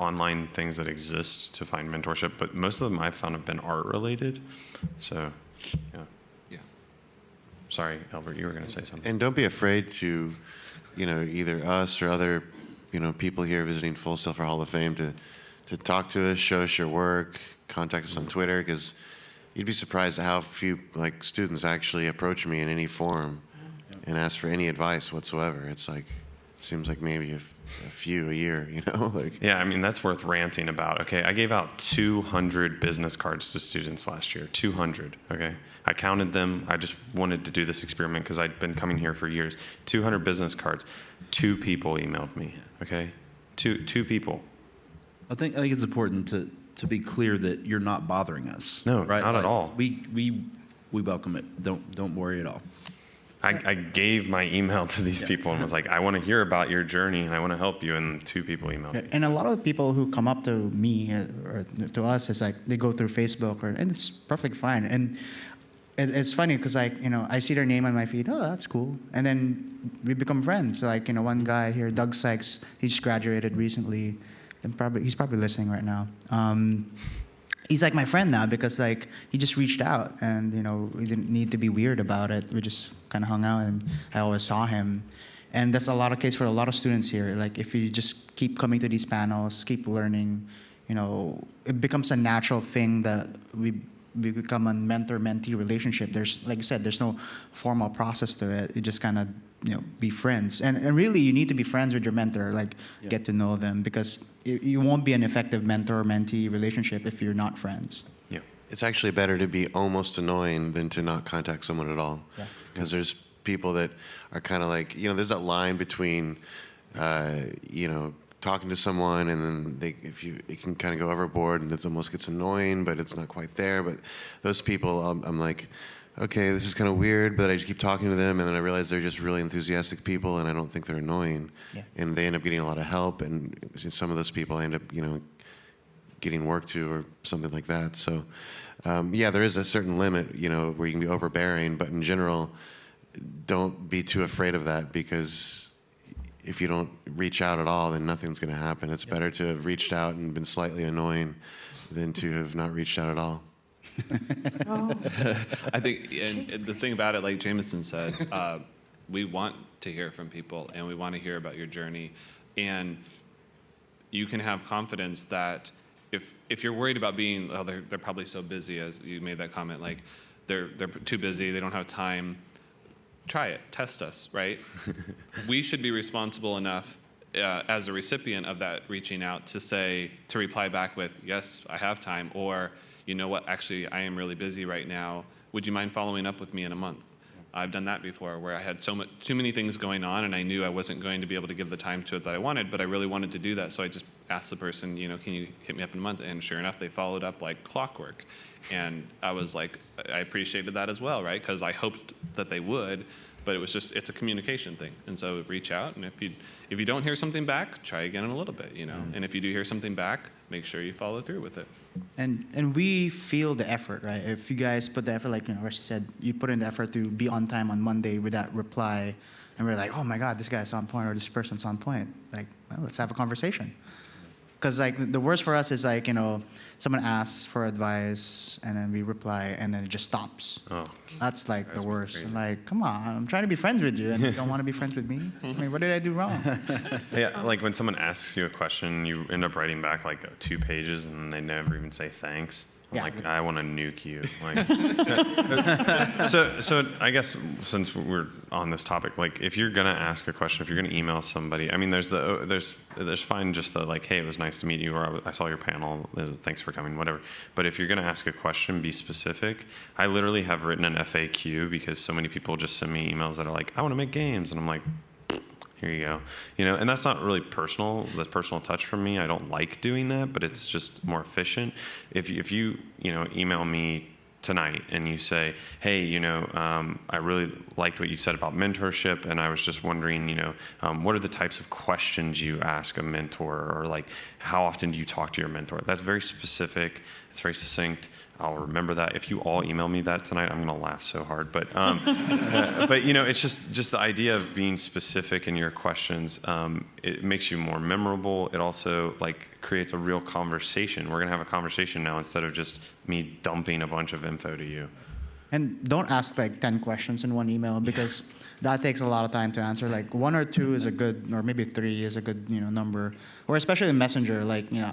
online things that exist to find mentorship, but most of them I've found have been art related. So, yeah. Yeah. Sorry, Elbert, you were going to say something. And don't be afraid to, either us or other, people here visiting Full Sail for Hall of Fame to talk to us, show us your work, contact us on Twitter, because you'd be surprised at how few students actually approach me in any form and ask for any advice whatsoever. It's seems like maybe a few a year, Yeah, I mean, that's worth ranting about. Okay, I gave out 200 business cards to students last year. 200, okay? I counted them. I just wanted to do this experiment because I'd been coming here for years. 200 business cards. 2 people emailed me, okay? Two people. I think it's important to be clear that you're not bothering us. No, right? not at all. We welcome it. Don't worry at all. I gave my email to these people and was like, I want to hear about your journey and I want to help you. And 2 people emailed me. And a lot of the people who come up to me or to us is like they go through Facebook, and it's perfectly fine. And it's funny because I see their name on my feed. Oh, that's cool. And then we become friends. One guy here, Doug Sykes, he just graduated recently. And he's probably listening right now. He's like my friend now because he just reached out, and we didn't need to be weird about it. We just kind of hung out, and I always saw him. And that's a lot of case for a lot of students here. If you just keep coming to these panels, keep learning, it becomes a natural thing that we become a mentor-mentee relationship. There's, like you said, there's no formal process to it. You just kind of be friends, and really you need to be friends with your mentor, get to know them, because you won't be an effective mentor-mentee relationship if you're not friends. Yeah, it's actually better to be almost annoying than to not contact someone at all, because there's people that are kind of there's that line between talking to someone and then it can kind of go overboard and it almost gets annoying, but it's not quite there. But those people, I'm like, okay, this is kind of weird, but I just keep talking to them, and then I realize they're just really enthusiastic people, and I don't think they're annoying. Yeah. And they end up getting a lot of help, and some of those people I end up, getting work to or something like that. So, there is a certain limit, where you can be overbearing, but in general, don't be too afraid of that, because if you don't reach out at all, then nothing's going to happen. It's better to have reached out and been slightly annoying than to have not reached out at all. I think, and the thing about it, like Jameson said, we want to hear from people, and we want to hear about your journey. And you can have confidence that if you're worried about being, they're probably so busy, as you made that comment, they're too busy, they don't have time. try it, test us, right? We should be responsible enough as a recipient of that reaching out to reply back with, yes, I have time, or, you know what, actually, I am really busy right now. Would you mind following up with me in a month? I've done that before, where I had too many things going on, and I knew I wasn't going to be able to give the time to it that I wanted, but I really wanted to do that, so I just asked the person, can you hit me up in a month? And sure enough, they followed up like clockwork. And I was like, I appreciated that as well, right? Because I hoped that they would, but it's a communication thing. And so reach out, and if you don't hear something back, try again in a little bit, And if you do hear something back, make sure you follow through with it. And we feel the effort, right? If you guys put the effort, like Rusty said, you put in the effort to be on time on Monday with that reply, and we're like, oh my God, this guy's on point, or this person's on point. Like, well, let's have a conversation. Because like the worst for us is like, someone asks for advice and then we reply and then it just stops. Oh, that's like the worst. crazy. I'm like, come on, I'm trying to be friends with you and you don't want to be friends with me? I mean, what did I do wrong? Yeah, like when someone asks you a question, you end up writing back like 2 pages and they never even say thanks. I'm like, I want to nuke you. Like, so I guess since we're on this topic, like if you're gonna ask a question, if you're gonna email somebody, I mean, there's fine just the like, hey, it was nice to meet you, or I saw your panel, thanks for coming, whatever. But if you're gonna ask a question, be specific. I literally have written an FAQ because so many people just send me emails that are like, I want to make games, and I'm like, here you go. And that's not really personal, the personal touch from me. I don't like doing that, but it's just more efficient. If you email me tonight and you say, hey, I really liked what you said about mentorship, and I was just wondering, what are the types of questions you ask a mentor, or like how often do you talk to your mentor? That's very specific. It's very succinct. I'll remember that. If you all email me that tonight, I'm gonna laugh so hard. But it's just the idea of being specific in your questions. It makes you more memorable. It also creates a real conversation. We're gonna have a conversation now instead of just me dumping a bunch of info to you. And don't ask 10 questions in one email, because that takes a lot of time to answer. 1 or 2 is a good, or maybe 3 is a good number. Or especially in Messenger,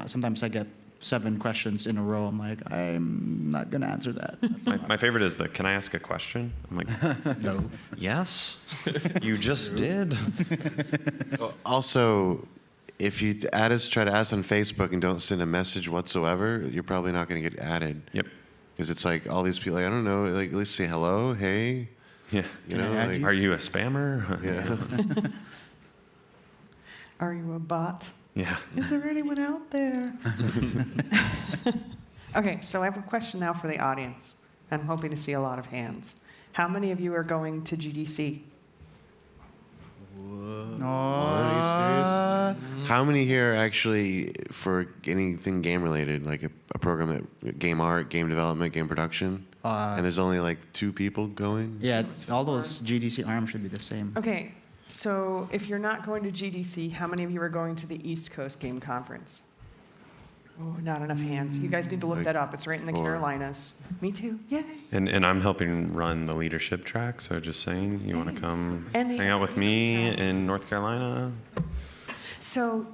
sometimes I get 7 questions in a row. I'm like, I'm not gonna answer that. My favorite is can I ask a question? I'm like, no. Yes, you just did. Also, if you try to ask on Facebook and don't send a message whatsoever, you're probably not going to get added. Yep. Because it's like all these people, I don't know, at least say hello, hey. Yeah. Are you a spammer? Yeah. Are you a bot? Yeah. Is there anyone out there? Okay, so I have a question now for the audience. I'm hoping to see a lot of hands. How many of you are going to GDC? Are you serious? How many here are actually for anything game related, like a program that game art, game development, game production? And there's only 2 people going? Yeah, all those GDC arms should be the same. Okay, so if you're not going to GDC, how many of you are going to the East Coast Game Conference? Oh, not enough hands. You guys need to look that up. It's right in the Carolinas. Me too. Yay. And I'm helping run the leadership track, so just saying, you want to come hang out with me in North Carolina? So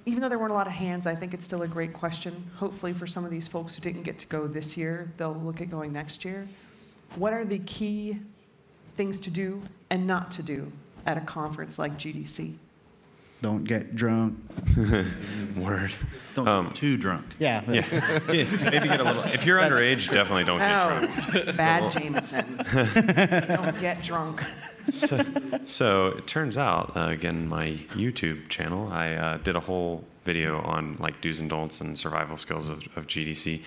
even though there weren't a lot of hands, I think it's still a great question. Hopefully for some of these folks who didn't get to go this year, they'll look at going next year. What are the key things to do and not to do at a conference like GDC? Don't get drunk. Word. Don't get too drunk. Yeah. Maybe get a little. If you're underage, definitely don't get drunk. Bad Jameson. Don't get drunk. So it turns out, again, my YouTube channel, I did a whole video on do's and don'ts and survival skills of GDC.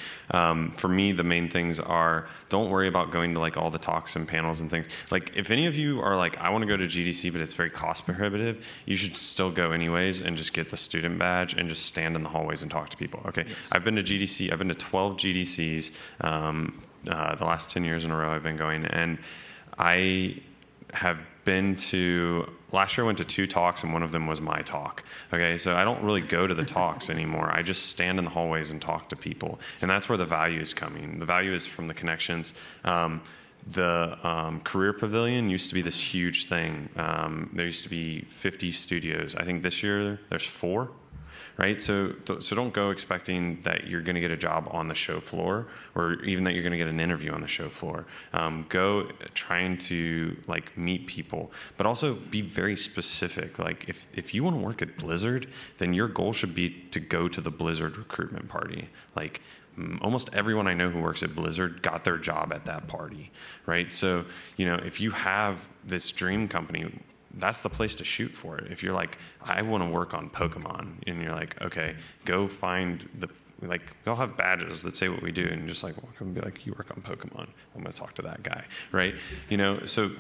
For me, the main things are, don't worry about going to all the talks and panels and things. If any of you are I want to go to GDC, but it's very cost prohibitive, you should still go anyways and just get the student badge and just stand in the hallways and talk to people. Okay, yes. I've been to GDC. I've been to 12 GDCs the last 10 years in a row I've been going, and I have been to, last year I went to 2 talks and one of them was my talk. Okay, so I don't really go to the talks anymore. I just stand in the hallways and talk to people. And that's where the value is coming. The value is from the connections. The career pavilion used to be this huge thing. There used to be 50 studios. I think this year there's 4. right? So don't go expecting that you're going to get a job on the show floor, or even that you're going to get an interview on the show floor. Go trying to like meet people, but also be very specific. Like if you want to work at Blizzard, then your goal should be to go to the Blizzard recruitment party. Like almost everyone I know who works at Blizzard got their job at that party, right? So, if you have this dream company, that's the place to shoot for it. If you're like, I want to work on Pokemon, and you're like, okay, go find we all have badges that say what we do, and just like walk up and be like, you work on Pokemon, I'm going to talk to that guy, right? So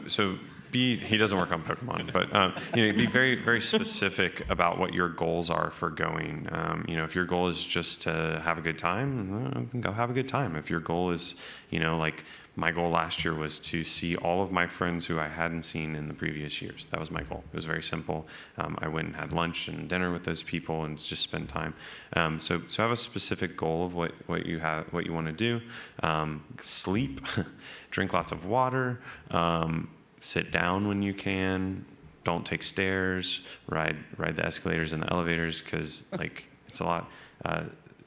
he doesn't work on Pokemon, but be very, very specific about what your goals are for going. If your goal is just to have a good time, then go have a good time. If your goal is, like my goal last year was to see all of my friends who I hadn't seen in the previous years. That was my goal. It was very simple. I went and had lunch and dinner with those people and just spend time. So have a specific goal of what you want to do. Sleep, drink lots of water. Sit down when you can. Don't take stairs. Ride the escalators and the elevators because it's a lot.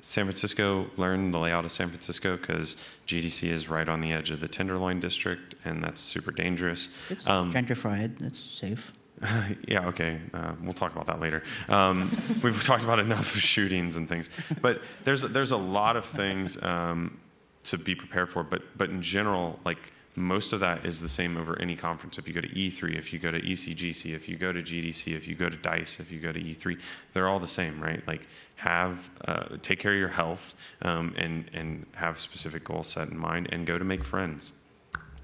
San Francisco, learn the layout of San Francisco because GDC is right on the edge of the Tenderloin district, and that's super dangerous. It's gentrified. It's safe. Yeah, okay. We'll talk about that later. We've talked about enough shootings and things, but there's a lot of things to be prepared for. But in general, most of that is the same over any conference. If you go to E3, if you go to ECGC, if you go to GDC, if you go to DICE, if you go to E3, they're all the same, right? Take care of your health and have specific goals set in mind, and go to make friends.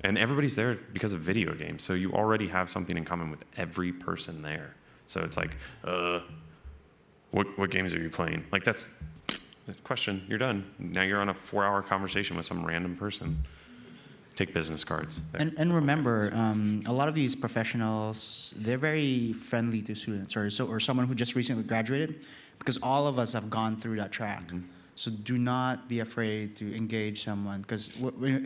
And everybody's there because of video games, so you already have something in common with every person there. So it's like, what games are you playing? That's the question. You're done. Now you're on a 4-hour conversation with some random person. Take business cards. And remember, a lot of these professionals, they're very friendly to students or someone who just recently graduated, because all of us have gone through that track. Mm-hmm. So do not be afraid to engage someone, because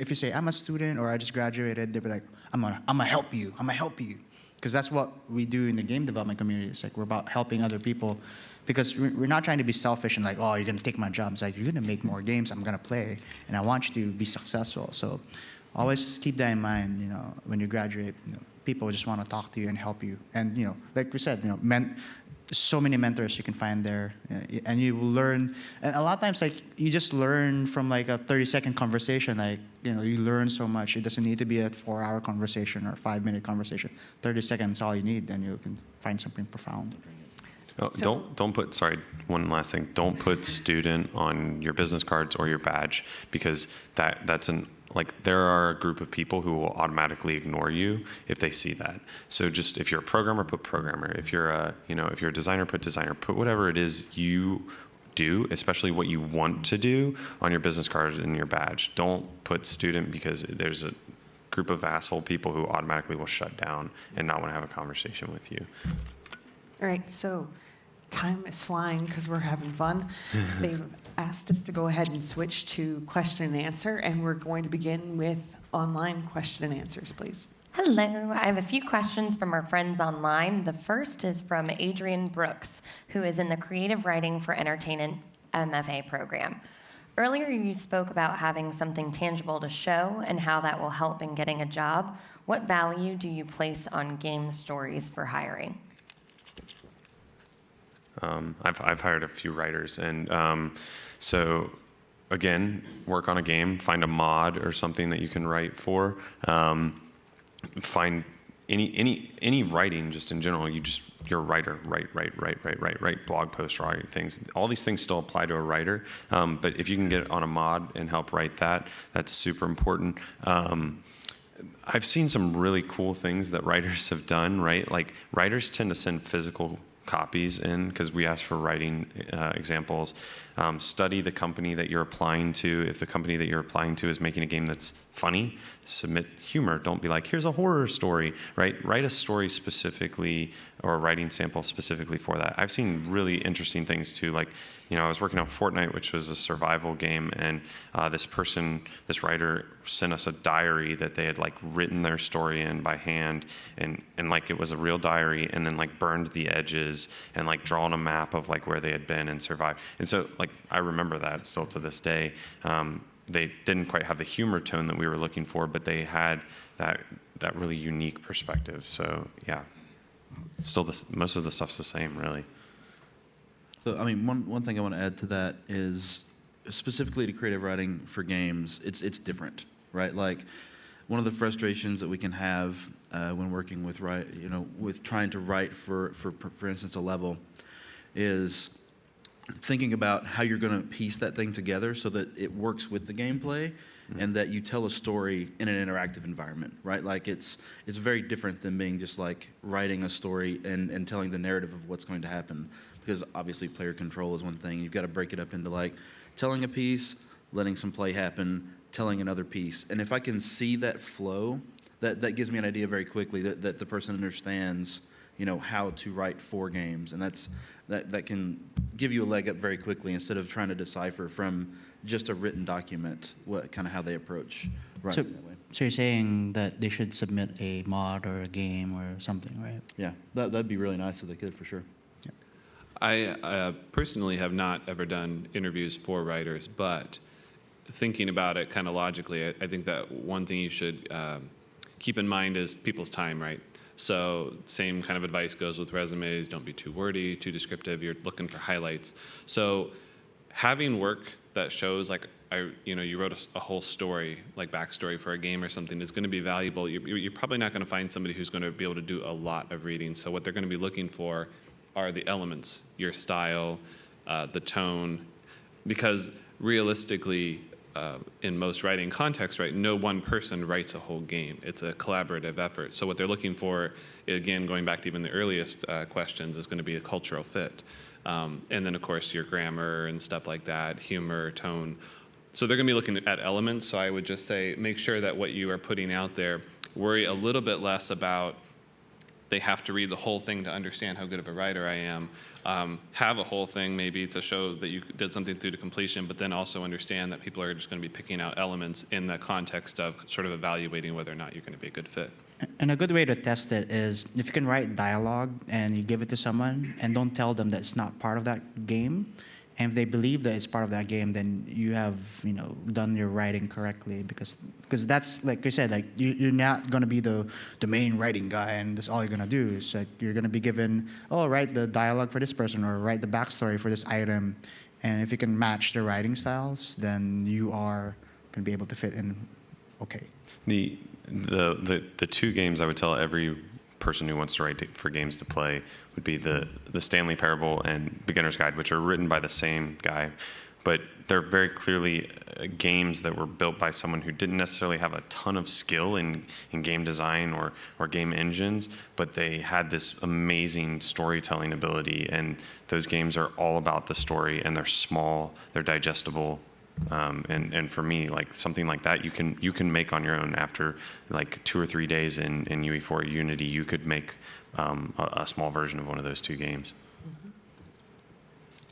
if you say, I'm a student or I just graduated, they'll be like, I'm gonna help you. I'm gonna help you. Because that's what we do in the game development community. It's we're about helping other people, because we're not trying to be selfish and oh, you're gonna take my job. It's you're gonna make more games, I'm gonna play, and I want you to be successful. So always keep that in mind, when you graduate, people just want to talk to you and help you. And, like we said, so many mentors you can find there, and you will learn. And a lot of times, you just learn from a 30-second conversation. You learn so much. It doesn't need to be a 4-hour conversation or 5-minute conversation. 30 seconds is all you need, and you can find something profound. Don't put, one last thing. Don't put student on your business cards or your badge, because that's there are a group of people who will automatically ignore you if they see that. So just if you're a programmer, put programmer. If you're a designer, put designer. Put whatever it is you do, especially what you want to do, on your business card and your badge. Don't put student, because there's a group of asshole people who automatically will shut down and not want to have a conversation with you. All right, so time is flying because we're having fun. They've asked us to go ahead and switch to question and answer, and we're going to begin with online question and answers, please. Hello, I have a few questions from our friends online. The first is from Adrian Brooks, who is in the Creative Writing for Entertainment MFA program. Earlier, you spoke about having something tangible to show and how that will help in getting a job. What value do you place on game stories for hiring? I've hired a few writers, and so again, work on a game, find a mod or something that you can write for. Find any writing, just in general. You're a writer. Write blog posts, write things. All these things still apply to a writer, but if you can get on a mod and help write that, that's super important. I've seen some really cool things that writers have done. Right, writers tend to send physical copies in because we ask for writing examples. Study the company that you're applying to. If the company that you're applying to is making a game that's funny, submit humor. Don't be like, here's a horror story, right? Write a story specifically or a writing sample specifically for that. I've seen really interesting things too. Like, I was working on Fortnite, which was a survival game, and this writer sent us a diary that they had like written their story in by hand, and like it was a real diary, and then like burned the edges and like drawn a map of like where they had been and survived. And so like I remember that still to this day. They didn't quite have the humor tone that we were looking for, but they had that really unique perspective. So yeah, still most of the stuff's the same, really. So, I mean, one thing I want to add to that is specifically to creative writing for games, it's different, right? Like, one of the frustrations that we can have when working with with trying to write for instance, a level, is thinking about how you're going to piece that thing together so that it works with the gameplay, and that you tell a story in an interactive environment, right? Like it's very different than being just like writing a story and telling the narrative of what's going to happen. Because obviously player control is one thing. You've got to break it up into like telling a piece, letting some play happen, telling another piece. And if I can see that flow, that gives me an idea very quickly that the person understands, how to write for games. And that can give you a leg up very quickly instead of trying to decipher from just a written document how they approach writing that way. So you're saying that they should submit a mod or a game or something, right? Yeah, that'd be really nice if they could, for sure. I personally have not ever done interviews for writers, but thinking about it kind of logically, I think that one thing you should keep in mind is people's time, right? So same kind of advice goes with resumes. Don't be too wordy, too descriptive. You're looking for highlights. So having work that shows like you wrote a whole story, like backstory for a game or something, is going to be valuable. You're probably not going to find somebody who's going to be able to do a lot of reading. So what they're going to be looking for are the elements, your style, the tone, because realistically, in most writing contexts, right, no one person writes a whole game. It's a collaborative effort. So what they're looking for, again, going back to even the earliest questions, is going to be a cultural fit. And then, of course, your grammar and stuff like that, humor, tone. So they're going to be looking at elements. So I would just say make sure that what you are putting out there, worry a little bit less about they have to read the whole thing to understand how good of a writer I am. Have a whole thing maybe to show that you did something through to completion, but then also understand that people are just going to be picking out elements in the context of sort of evaluating whether or not you're going to be a good fit. And a good way to test it is if you can write dialogue and you give it to someone and don't tell them that it's not part of that game. And if they believe that it's part of that game, then you have done your writing correctly, because that's, like you said, like you're not going to be the main writing guy and that's all you're going to do. It's like you're going to be given, write the dialogue for this person or write the backstory for this item. And if you can match the writing styles, then you are going to be able to fit in okay. The two games I would tell every person who wants to write for games to play would be the Stanley Parable and Beginner's Guide, which are written by the same guy, but they're very clearly games that were built by someone who didn't necessarily have a ton of skill in game design or game engines, but they had this amazing storytelling ability, and those games are all about the story, and they're small, they're digestible. And for me, like something like that, you can make on your own after like 2 or 3 days in UE4 or Unity. You could make a small version of one of those two games. Mm-hmm.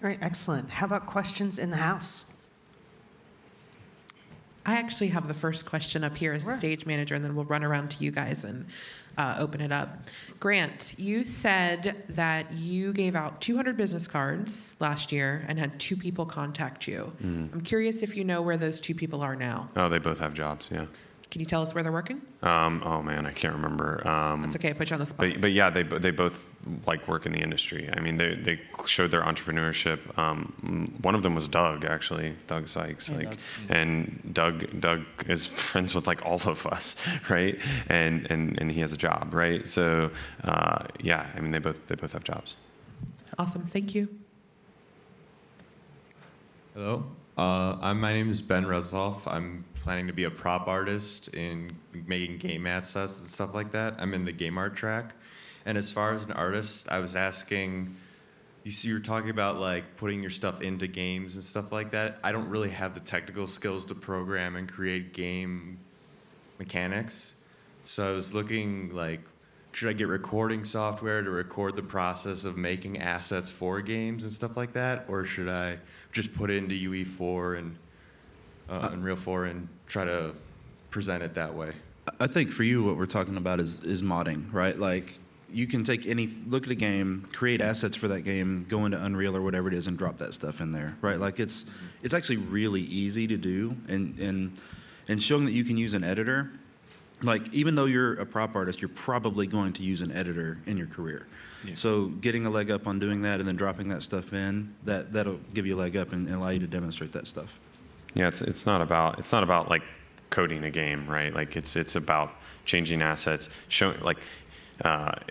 All right, excellent. How about questions in the house? I actually have the first question up here as the Sure. stage manager, and then we'll run around to you guys and open it up. Grant, you said that you gave out 200 business cards last year and had 2 people contact you. I'm curious if you know where those 2 people are now. Oh, they both have jobs, yeah. Can you tell us where they're working? Oh man, I can't remember. That's okay. I put you on the spot. But yeah, they both like work in the industry. I mean, they showed their entrepreneurship. One of them was Doug, actually, Doug Sykes. Hey, Doug. And Doug is friends with like all of us, right? And he has a job, right? So yeah, I mean, they both have jobs. Awesome. Thank you. Hello. My name is Ben Resloff. I'm planning to be a prop artist in making game assets and stuff like that. I'm in the game art track. And as far as an artist, I was asking, you were talking about like putting your stuff into games and stuff like that. I don't really have the technical skills to program and create game mechanics. So I was looking like, should I get recording software to record the process of making assets for games and stuff like that? Or should I just put it into UE4 and Unreal 4 and try to present it that way? I think for you, what we're talking about is modding, right? Like, you can look at a game, create assets for that game, go into Unreal or whatever it is, and drop that stuff in there, right? Like, it's actually really easy to do, and showing that you can use an editor. Like, even though you're a prop artist, you're probably going to use an editor in your career. Yeah. So getting a leg up on doing that and then dropping that stuff in, that'll give you a leg up and allow you to demonstrate that stuff. Yeah, it's not about like coding a game, right? Like it's about changing assets, showing like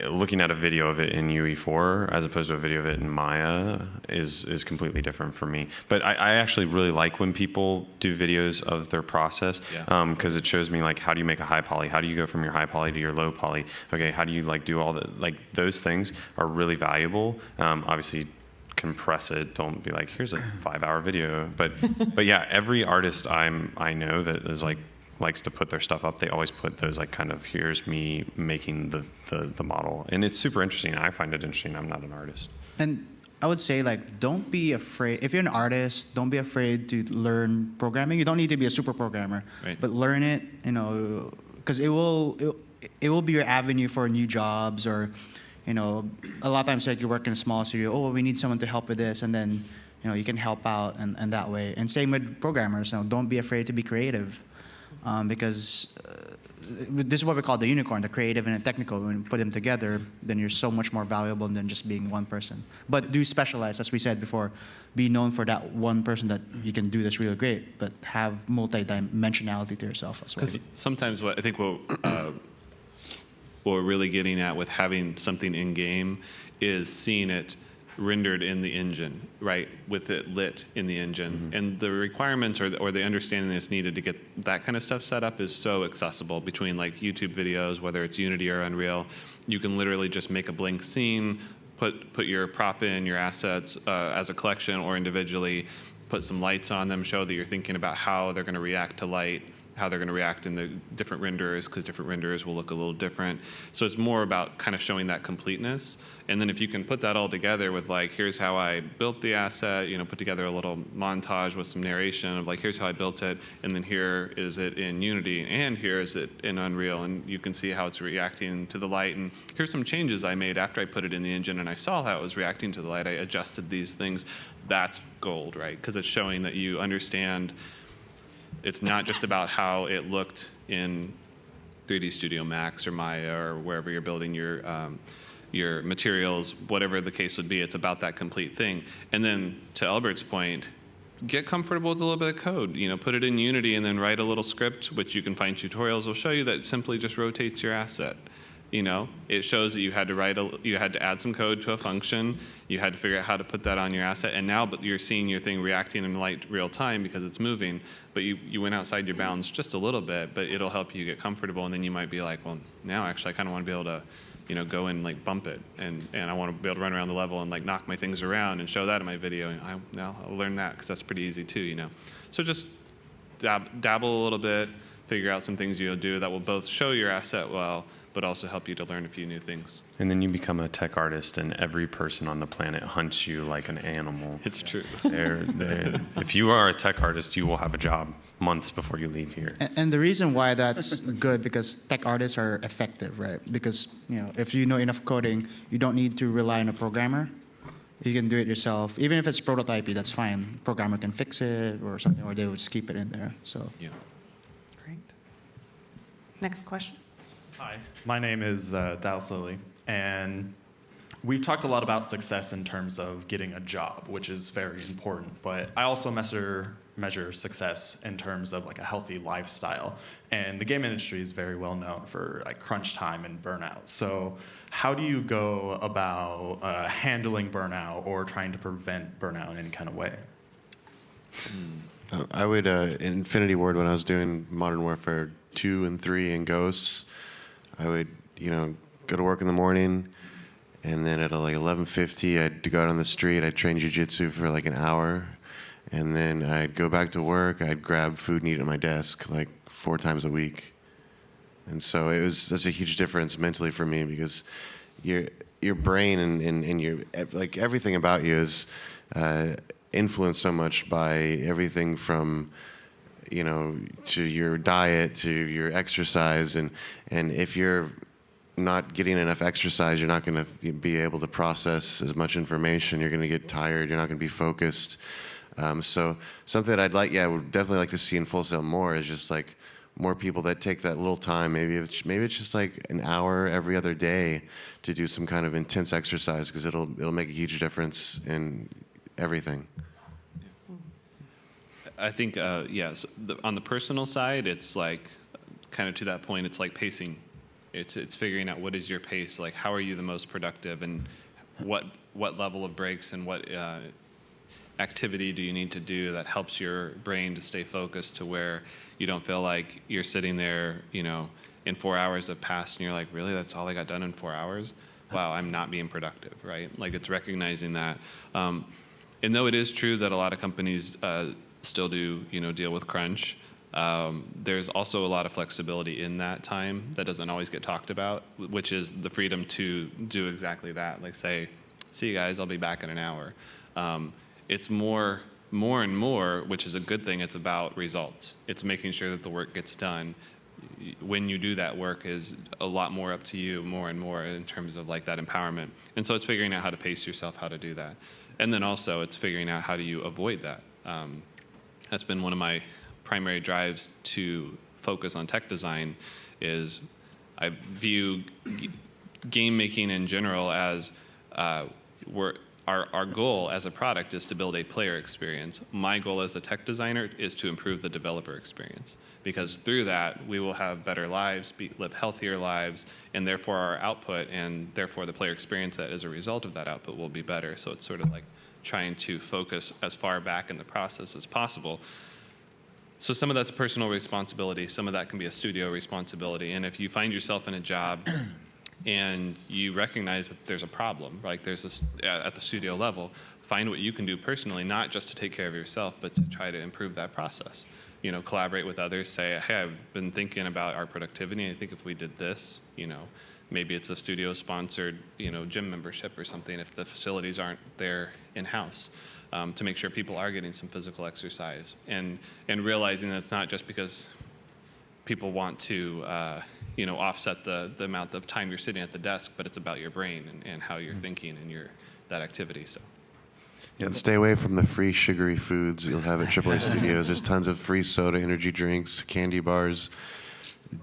looking at a video of it in UE4 as opposed to a video of it in Maya is completely different for me. But I actually really like when people do videos of their process, because it shows me like, how do you make a high poly? How do you go from your high poly to your low poly? Okay, how do you like do all the, like those things are really valuable. Obviously compress it, don't be like, here's a 5-hour video. But yeah, every artist I know that is like likes to put their stuff up, they always put those like kind of, here's me making the model. And it's super interesting. I find it interesting. I'm not an artist. And I would say, like, don't be afraid. If you're an artist, don't be afraid to learn programming. You don't need to be a super programmer, right, but learn it, you know, because it will be your avenue for new jobs, or, you know, a lot of times, like, you work in a small studio, oh, we need someone to help with this, and then, you know, you can help out and that way. And same with programmers. You know, don't be afraid to be creative. Because this is what we call the unicorn, the creative and the technical. When you put them together, then you're so much more valuable than just being one person. But do specialize, as we said before. Be known for that one person that you can do this really great, but have multi-dimensionality to yourself as well. Because sometimes what we're really getting at with having something in game is seeing it rendered in the engine, right, with it lit in the engine. Mm-hmm. And the requirements or the understanding that's needed to get that kind of stuff set up is so accessible between like YouTube videos, whether it's Unity or Unreal. You can literally just make a blank scene, put your prop in, your assets as a collection or individually, put some lights on them, show that you're thinking about how they're going to react to light, how they're going to react in the different renderers, because different renderers will look a little different. So it's more about kind of showing that completeness. And then if you can put that all together with like, here's how I built the asset, you know, put together a little montage with some narration of like, here's how I built it, and then here is it in Unity, and here is it in Unreal, and you can see how it's reacting to the light, and here's some changes I made after I put it in the engine, and I saw how it was reacting to the light. I adjusted these things. That's gold, right? Because it's showing that you understand. It's not just about how it looked in 3D Studio Max or Maya or wherever you're building your materials, whatever the case would be. It's about that complete thing. And then to Elbert's point, get comfortable with a little bit of code. You know, put it in Unity and then write a little script, which you can find tutorials will show you, that simply just rotates your asset. You know, it shows that you had to add some code to a function. You had to figure out how to put that on your asset, and now but you're seeing your thing reacting in light real time because it's moving. But you went outside your bounds just a little bit, but it'll help you get comfortable, and then you might be like, well, now actually I kind of want to be able to, you know, go and like bump it, and I want to be able to run around the level and like knock my things around and show that in my video. And I'll learn that because that's pretty easy too, you know. So just dabble a little bit, figure out some things you'll do that will both show your asset well, but also help you to learn a few new things. And then you become a tech artist, and every person on the planet hunts you like an animal. It's true. If you are a tech artist, you will have a job months before you leave here. And the reason why that's good, because tech artists are effective, right? Because, you know, if you know enough coding, you don't need to rely on a programmer. You can do it yourself. Even if it's prototypey, that's fine. Programmer can fix it or something, or they would just keep it in there. So yeah. Great. Next question. Hi, my name is Dallas Lilly, and we've talked a lot about success in terms of getting a job, which is very important, but I also measure success in terms of like a healthy lifestyle, and the game industry is very well known for like crunch time and burnout. So how do you go about handling burnout or trying to prevent burnout in any kind of way? I would, in Infinity Ward, when I was doing Modern Warfare 2 and 3 and Ghosts, I would, you know, go to work in the morning And then at like 11:50, I'd go out on the street. I'd train jiu-jitsu for like an hour. And then I'd go back to work. I'd grab food and eat at my desk like 4 times a week. And so it was such a huge difference mentally for me because your brain and your like everything about you is influenced so much by everything from to your diet to your exercise, and if you're not getting enough exercise, you're not going to be able to process as much information. You're going to get tired. You're not going to be focused. So something that I would definitely like to see in Full Sail more is just like more people that take that little time. Maybe it's just like an hour every other day to do some kind of intense exercise, because it'll make a huge difference in everything. I think yes. On the personal side, it's like kind of to that point. It's like pacing. It's figuring out what is your pace. Like, how are you the most productive, and what level of breaks and what activity do you need to do that helps your brain to stay focused to where you don't feel like you're sitting there, in 4 hours have passed and you're like, really, that's all I got done in 4 hours? Wow, I'm not being productive, right? Like, it's recognizing that. And though it is true that a lot of companies still do, deal with crunch, there's also a lot of flexibility in that time that doesn't always get talked about, which is the freedom to do exactly that. Like, say, see you guys, I'll be back in an hour. It's more and more, which is a good thing. It's about results. It's making sure that the work gets done. When you do that work is a lot more up to you, more and more, in terms of like that empowerment. And so it's figuring out how to pace yourself, how to do that. And then also it's figuring out how do you avoid that. That's been one of my primary drives to focus on tech design. Is I view game making in general as our goal as a product is to build a player experience. My goal as a tech designer is to improve the developer experience, because through that we will have better lives, live healthier lives, and therefore our output and therefore the player experience that is a result of that output will be better. So it's sort of like trying to focus as far back in the process as possible. So some of that's personal responsibility, some of that can be a studio responsibility, and if you find yourself in a job and you recognize that there's a problem, like there's at the studio level, find what you can do personally, not just to take care of yourself, but to try to improve that process. Collaborate with others, say, hey, I've been thinking about our productivity, I think if we did this, maybe it's a studio-sponsored, gym membership or something if the facilities aren't there in-house, to make sure people are getting some physical exercise, and realizing that it's not just because people want to offset the amount of time you're sitting at the desk, but it's about your brain and how you're thinking and that activity. So. Yeah, and stay away from the free sugary foods you'll have at AAA Studios. There's tons of free soda, energy drinks, candy bars.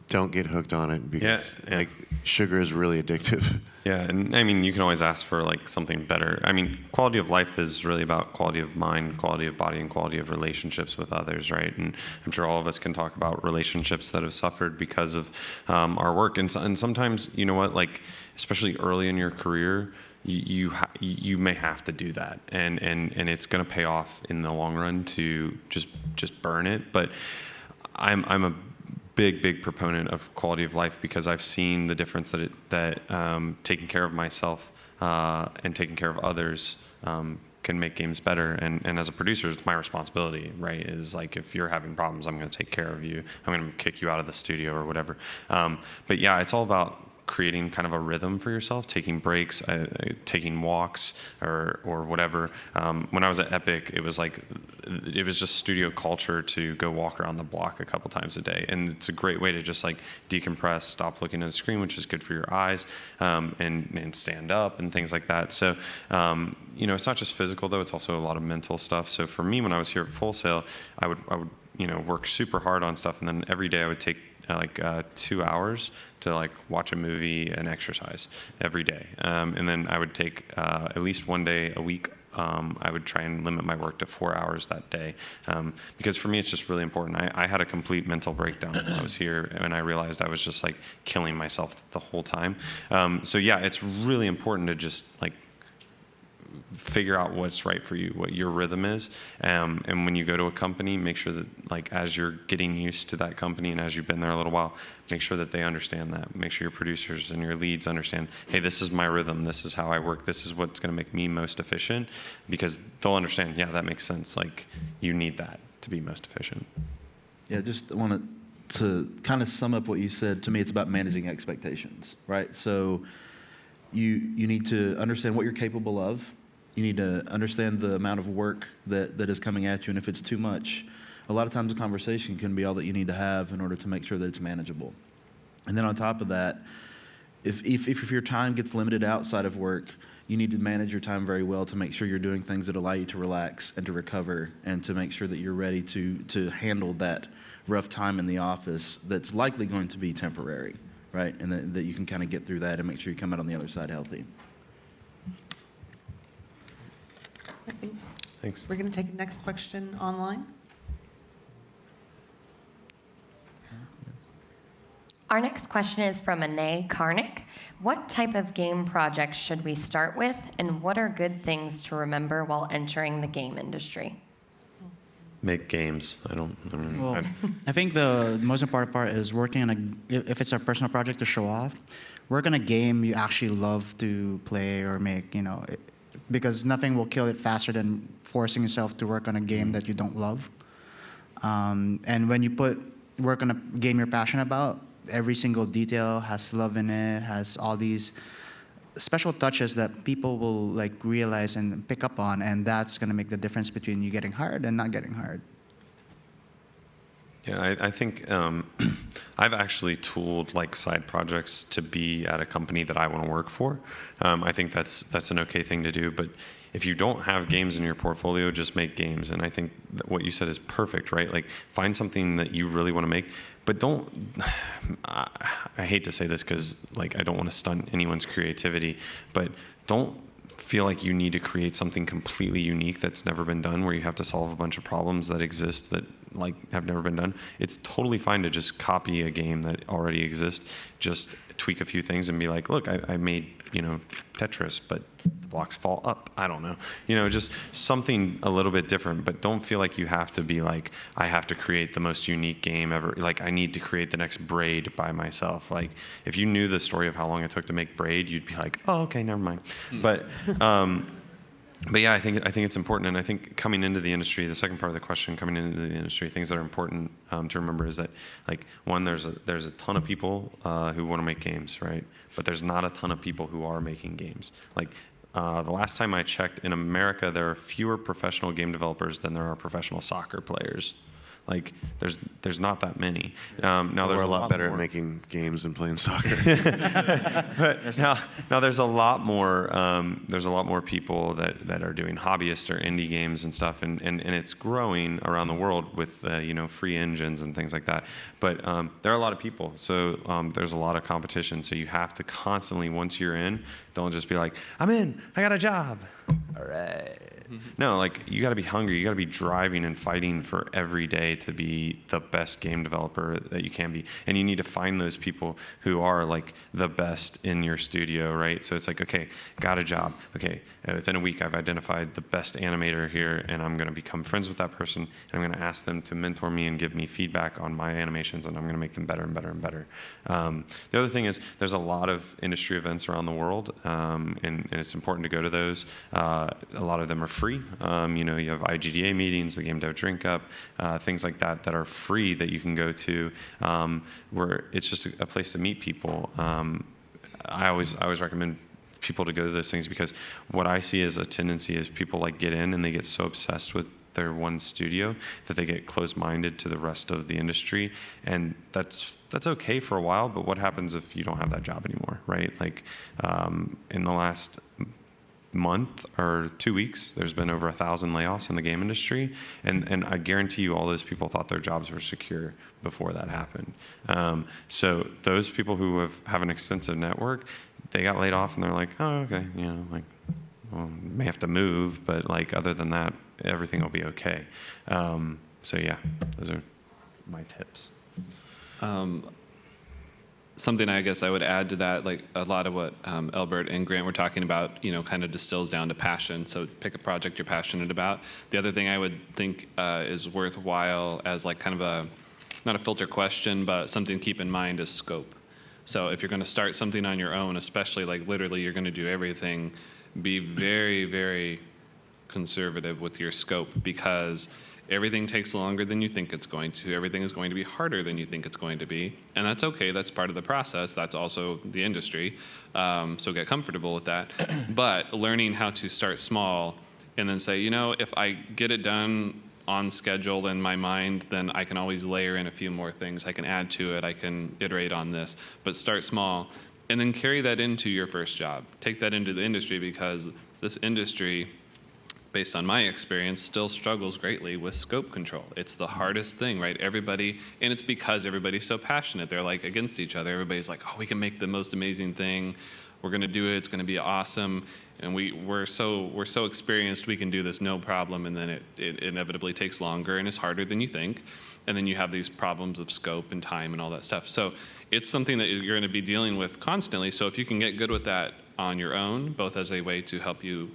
Don't get hooked on it, because like sugar is really addictive. Yeah, and I mean, you can always ask for like something better. I mean, quality of life is really about quality of mind, quality of body, and quality of relationships with others, right? And I'm sure all of us can talk about relationships that have suffered because of our work. And sometimes, like especially early in your career, you may have to do that, and it's going to pay off in the long run to just burn it. But I'm a big proponent of quality of life, because I've seen the difference that taking care of myself and taking care of others can make games better. And as a producer, it's my responsibility, right? Is like, if you're having problems, I'm going to take care of you. I'm going to kick you out of the studio or whatever. But yeah, it's all about creating kind of a rhythm for yourself, taking breaks, taking walks, or whatever. When I was at Epic, it was just studio culture to go walk around the block a couple times a day, and it's a great way to just like decompress, stop looking at the screen, which is good for your eyes, and stand up and things like that. So it's not just physical though; it's also a lot of mental stuff. So for me, when I was here at Full Sail, I would work super hard on stuff, and then every day I would take 2 hours to like watch a movie and exercise every day, and then I would take at least one day a week. I would try and limit my work to 4 hours that day, because for me it's just really important. I had a complete mental breakdown when I was here, and I realized I was just like killing myself the whole time. So yeah, it's really important to just like figure out what's right for you, what your rhythm is. And when you go to a company, make sure that, like, as you're getting used to that company and as you've been there a little while, make sure that they understand that. Make sure your producers and your leads understand, hey, this is my rhythm. This is how I work. This is what's going to make me most efficient, because they'll understand, yeah, that makes sense. Like, you need that to be most efficient. Yeah, just wanted to kind of sum up what you said. To me, it's about managing expectations, right? So you need to understand what you're capable of. You need to understand the amount of work that is coming at you, and if it's too much, a lot of times a conversation can be all that you need to have in order to make sure that it's manageable. And then on top of that, if your time gets limited outside of work, you need to manage your time very well to make sure you're doing things that allow you to relax and to recover, and to make sure that you're ready to handle that rough time in the office that's likely going to be temporary, right? And that you can kind of get through that and make sure you come out on the other side healthy. I think Thanks. we're going to take the next question online. Our next question is from Anae Karnick. What type of game projects should we start with, and what are good things to remember while entering the game industry? Make games. Well, I think the most important part is working on if it's a personal project to show off, work on a game you actually love to play or make, because nothing will kill it faster than forcing yourself to work on a game that you don't love. And when you work on a game you're passionate about, every single detail has love in it, has all these special touches that people will realize and pick up on, and that's going to make the difference between you getting hired and not getting hired. Yeah, I think I've actually tooled side projects to be at a company that I want to work for. I think that's an okay thing to do, but if you don't have games in your portfolio, just make games. And I think that what you said is perfect, right? Find something that you really want to make, but don't, I hate to say this because I don't want to stunt anyone's creativity, but don't feel like you need to create something completely unique that's never been done, where you have to solve a bunch of problems that exist that have never been done. It's totally fine to just copy a game that already exists, just tweak a few things and be like, look, I made Tetris, but the blocks fall up. I don't know, just something a little bit different. But don't feel like you have to be I have to create the most unique game ever. I need to create the next Braid by myself. If you knew the story of how long it took to make Braid, you'd be like, oh, okay, never mind. But yeah, I think it's important, and I think coming into the industry, the second part of the question, coming into the industry, things that are important to remember is that, one, there's a ton of people who want to make games, right? But there's not a ton of people who are making games. The last time I checked, in America, there are fewer professional game developers than there are professional soccer players. There's not that many. Now We're there's a lot better more. at making games and playing soccer. But now there's a lot more. There's a lot more people that are doing hobbyist or indie games and stuff, and it's growing around the world with free engines and things like that. But there are a lot of people, so there's a lot of competition. So you have to constantly, once you're in, don't just be like, I'm in, I got a job. All right. No, you got to be hungry. You got to be driving and fighting for every day to be the best game developer that you can be. And you need to find those people who are the best in your studio, right? So it's okay, got a job. Okay, within a week I've identified the best animator here, and I'm going to become friends with that person, and I'm going to ask them to mentor me and give me feedback on my animations, and I'm going to make them better and better and better. The other thing is there's a lot of industry events around the world, and it's important to go to those. A lot of them are free. You have IGDA meetings, the Game Dev Drink Up, things like that are free that you can go to, where it's just a place to meet people. I always recommend people to go to those things, because what I see as a tendency is people get in and they get so obsessed with their one studio that they get closed-minded to the rest of the industry, and that's okay for a while. But what happens if you don't have that job anymore, right? In the last month or 2 weeks, there's been over 1,000 layoffs in the game industry, and I guarantee you all those people thought their jobs were secure before that happened. So those people who have an extensive network, they got laid off and they're like, oh, okay, well, may have to move, but other than that, everything will be okay. So yeah, those are my tips. something I guess I would add to that, like a lot of what Elbert and Grant were talking about, kind of distills down to passion. So pick a project you're passionate about. The other thing I would think is worthwhile as like kind of not a filter question, but something to keep in mind is scope. So if you're going to start something on your own, especially like literally you're going to do everything, be very, very conservative with your scope, because everything takes longer than you think it's going to. Everything is going to be harder than you think it's going to be. And that's okay. That's part of the process. That's also the industry. So get comfortable with that. But learning how to start small and then say, if I get it done on schedule in my mind, then I can always layer in a few more things. I can add to it. I can iterate on this. But start small and then carry that into your first job. Take that into the industry, because this industry, based on my experience, still struggles greatly with scope control. It's the hardest thing, right? Everybody, and it's because everybody's so passionate. They're like against each other. Everybody's like, we can make the most amazing thing. We're going to do it. It's going to be awesome. And we're so experienced. We can do this no problem. And then it inevitably takes longer and is harder than you think. And then you have these problems of scope and time and all that stuff. So it's something that you're going to be dealing with constantly. So if you can get good with that on your own, both as a way to help you,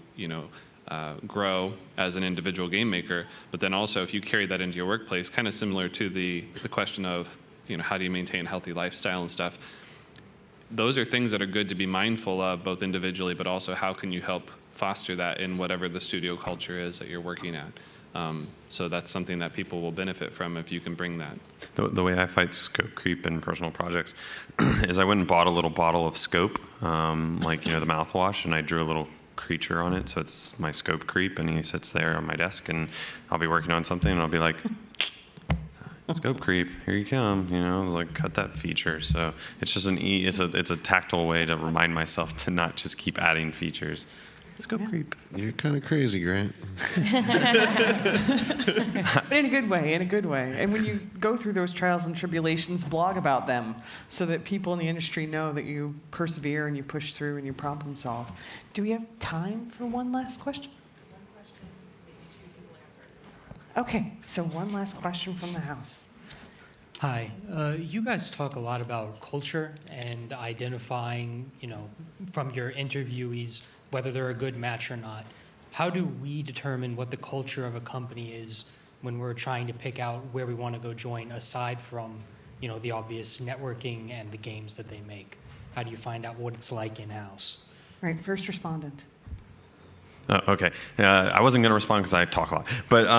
grow as an individual game maker, but then also if you carry that into your workplace, kind of similar to the question of, how do you maintain a healthy lifestyle and stuff. Those are things that are good to be mindful of, both individually, but also how can you help foster that in whatever the studio culture is that you're working at. So that's something that people will benefit from if you can bring that. The way I fight scope creep in personal projects is I went and bought a little bottle of scope, the mouthwash, and I drew a little creature on it, so it's my scope creep, and he sits there on my desk, and I'll be working on something, and I'll be like, scope creep, here you come, like cut that feature. So it's just it's a tactile way to remind myself to not just keep adding features. Scope creep. You're kind of crazy, Grant. But in a good way, And when you go through those trials and tribulations, blog about them so that people in the industry know that you persevere and you push through and you problem solve. Do we have time for one last question? One question, maybe 2 people answer it. Okay, so one last question from the house. Hi. You guys talk a lot about culture and identifying, from your interviewees, whether they're a good match or not. How do we determine what the culture of a company is when we're trying to pick out where we want to go join, aside from, the obvious networking and the games that they make? How do you find out what it's like in-house? All right, first respondent. Okay. I wasn't going to respond because I talk a lot. But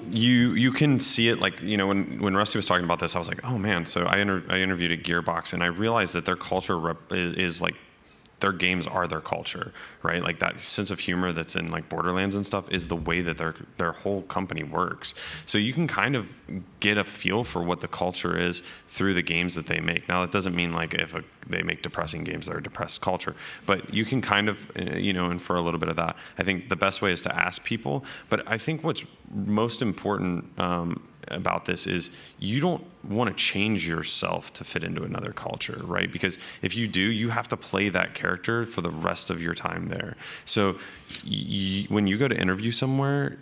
you can see it, like, when Rusty was talking about this, I was like, oh, man. So I interviewed at Gearbox, and I realized that their culture is like, their games are their culture, right? Like that sense of humor that's in like Borderlands and stuff is the way that their whole company works. So you can kind of get a feel for what the culture is through the games that they make. Now that doesn't mean like if they make depressing games, they're a depressed culture, but you can kind of, infer a little bit of that. I think the best way is to ask people, but I think what's most important about this is you don't want to change yourself to fit into another culture, right? Because if you do, you have to play that character for the rest of your time there. So when you go to interview somewhere,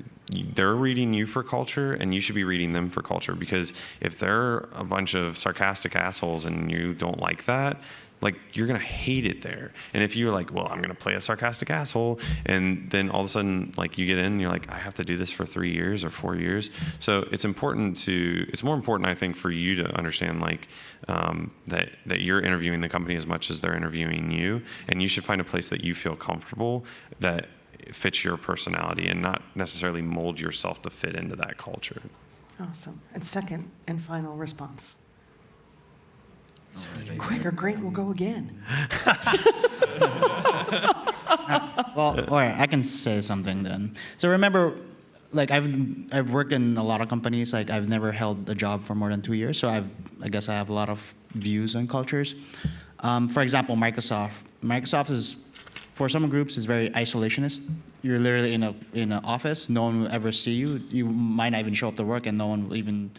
they're reading you for culture, and you should be reading them for culture, because if they're a bunch of sarcastic assholes and you don't like that, like, you're going to hate it there. And if you're like, well, I'm going to play a sarcastic asshole, and then all of a sudden, like, you get in and you're like, I have to do this for 3 years or 4 years. So it's more important, I think, for you to understand, like, that you're interviewing the company as much as they're interviewing you. And you should find a place that you feel comfortable, that fits your personality, and not necessarily mold yourself to fit into that culture. Awesome. And second and final response. Quick, or Grant will go again. Well, all right, I can say something then. So remember, like I've worked in a lot of companies. Like I've never held a job for more than 2 years, so I guess I have a lot of views on cultures. For example, Microsoft. Microsoft is, for some groups, is very isolationist. You're literally in an office. No one will ever see you. You might not even show up to work, and no one will even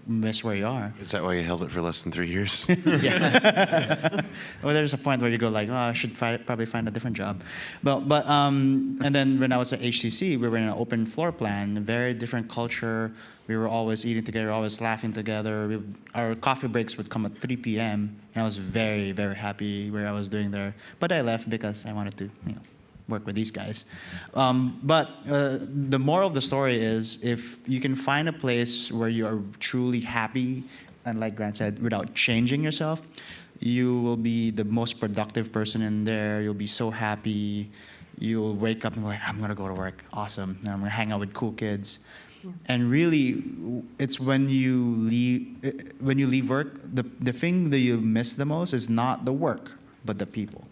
miss where you are. Is that why you held it for less than 3 years? Yeah. Well, there's a point where you go like, oh, I should probably find a different job. And then when I was at HTC, we were in an open floor plan, a very different culture. We were always eating together, always laughing together. Our coffee breaks would come at 3 p.m. and I was very, very happy where I was doing there. But I left because I wanted to, work with these guys. The moral of the story is, if you can find a place where you are truly happy, and like Grant said, without changing yourself, you will be the most productive person in there. You'll be so happy. You'll wake up and be like, I'm gonna go to work, awesome. And I'm gonna hang out with cool kids. Yeah. And really, it's when you leave work, the thing that you miss the most is not the work, but the people.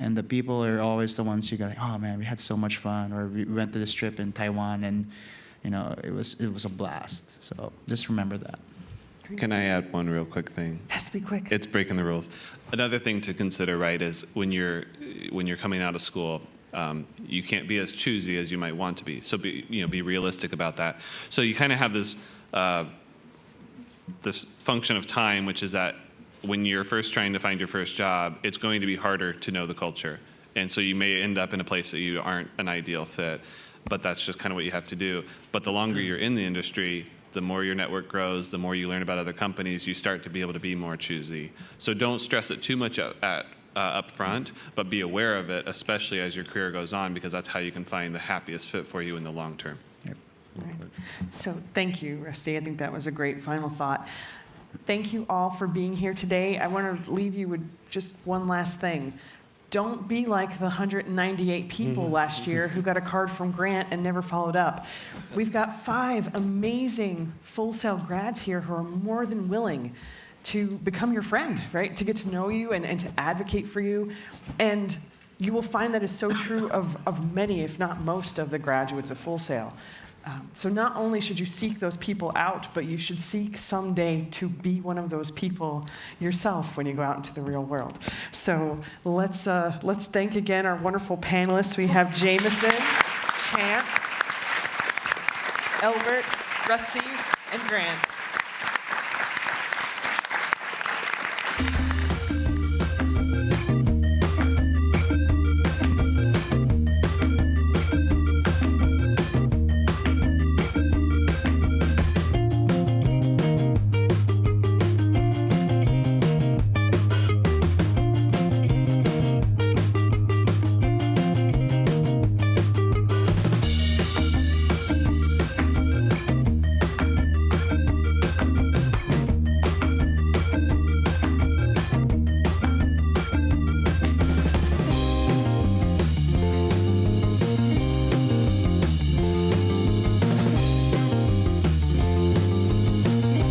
And the people are always the ones you go like, oh man, we had so much fun, or we went to this trip in Taiwan, and it was a blast. So just remember that. Can I add one real quick thing? Has to be quick. It's breaking the rules. Another thing to consider, right, is when you're coming out of school, you can't be as choosy as you might want to be. So be realistic about that. So you kind of have this function of time, which is that when you're first trying to find your first job, it's going to be harder to know the culture. And so you may end up in a place that you aren't an ideal fit, but that's just kind of what you have to do. But the longer you're in the industry, the more your network grows, the more you learn about other companies, you start to be able to be more choosy. So don't stress it too much up front, but be aware of it, especially as your career goes on, because that's how you can find the happiest fit for you in the long term. Yep. Right. So thank you, Rusty. I think that was a great final thought. Thank you all for being here today. I want to leave you with just one last thing. Don't be like the 198 people last year who got a card from Grant and never followed up. We've got 5 amazing Full Sail grads here who are more than willing to become your friend, right? To get to know you and to advocate for you. And you will find that is so true of many, if not most, of the graduates of Full Sail. So not only should you seek those people out, but you should seek someday to be one of those people yourself when you go out into the real world. So let's thank again our wonderful panelists. We have Jameson, Chance, Elbert, Rusty, and Grant.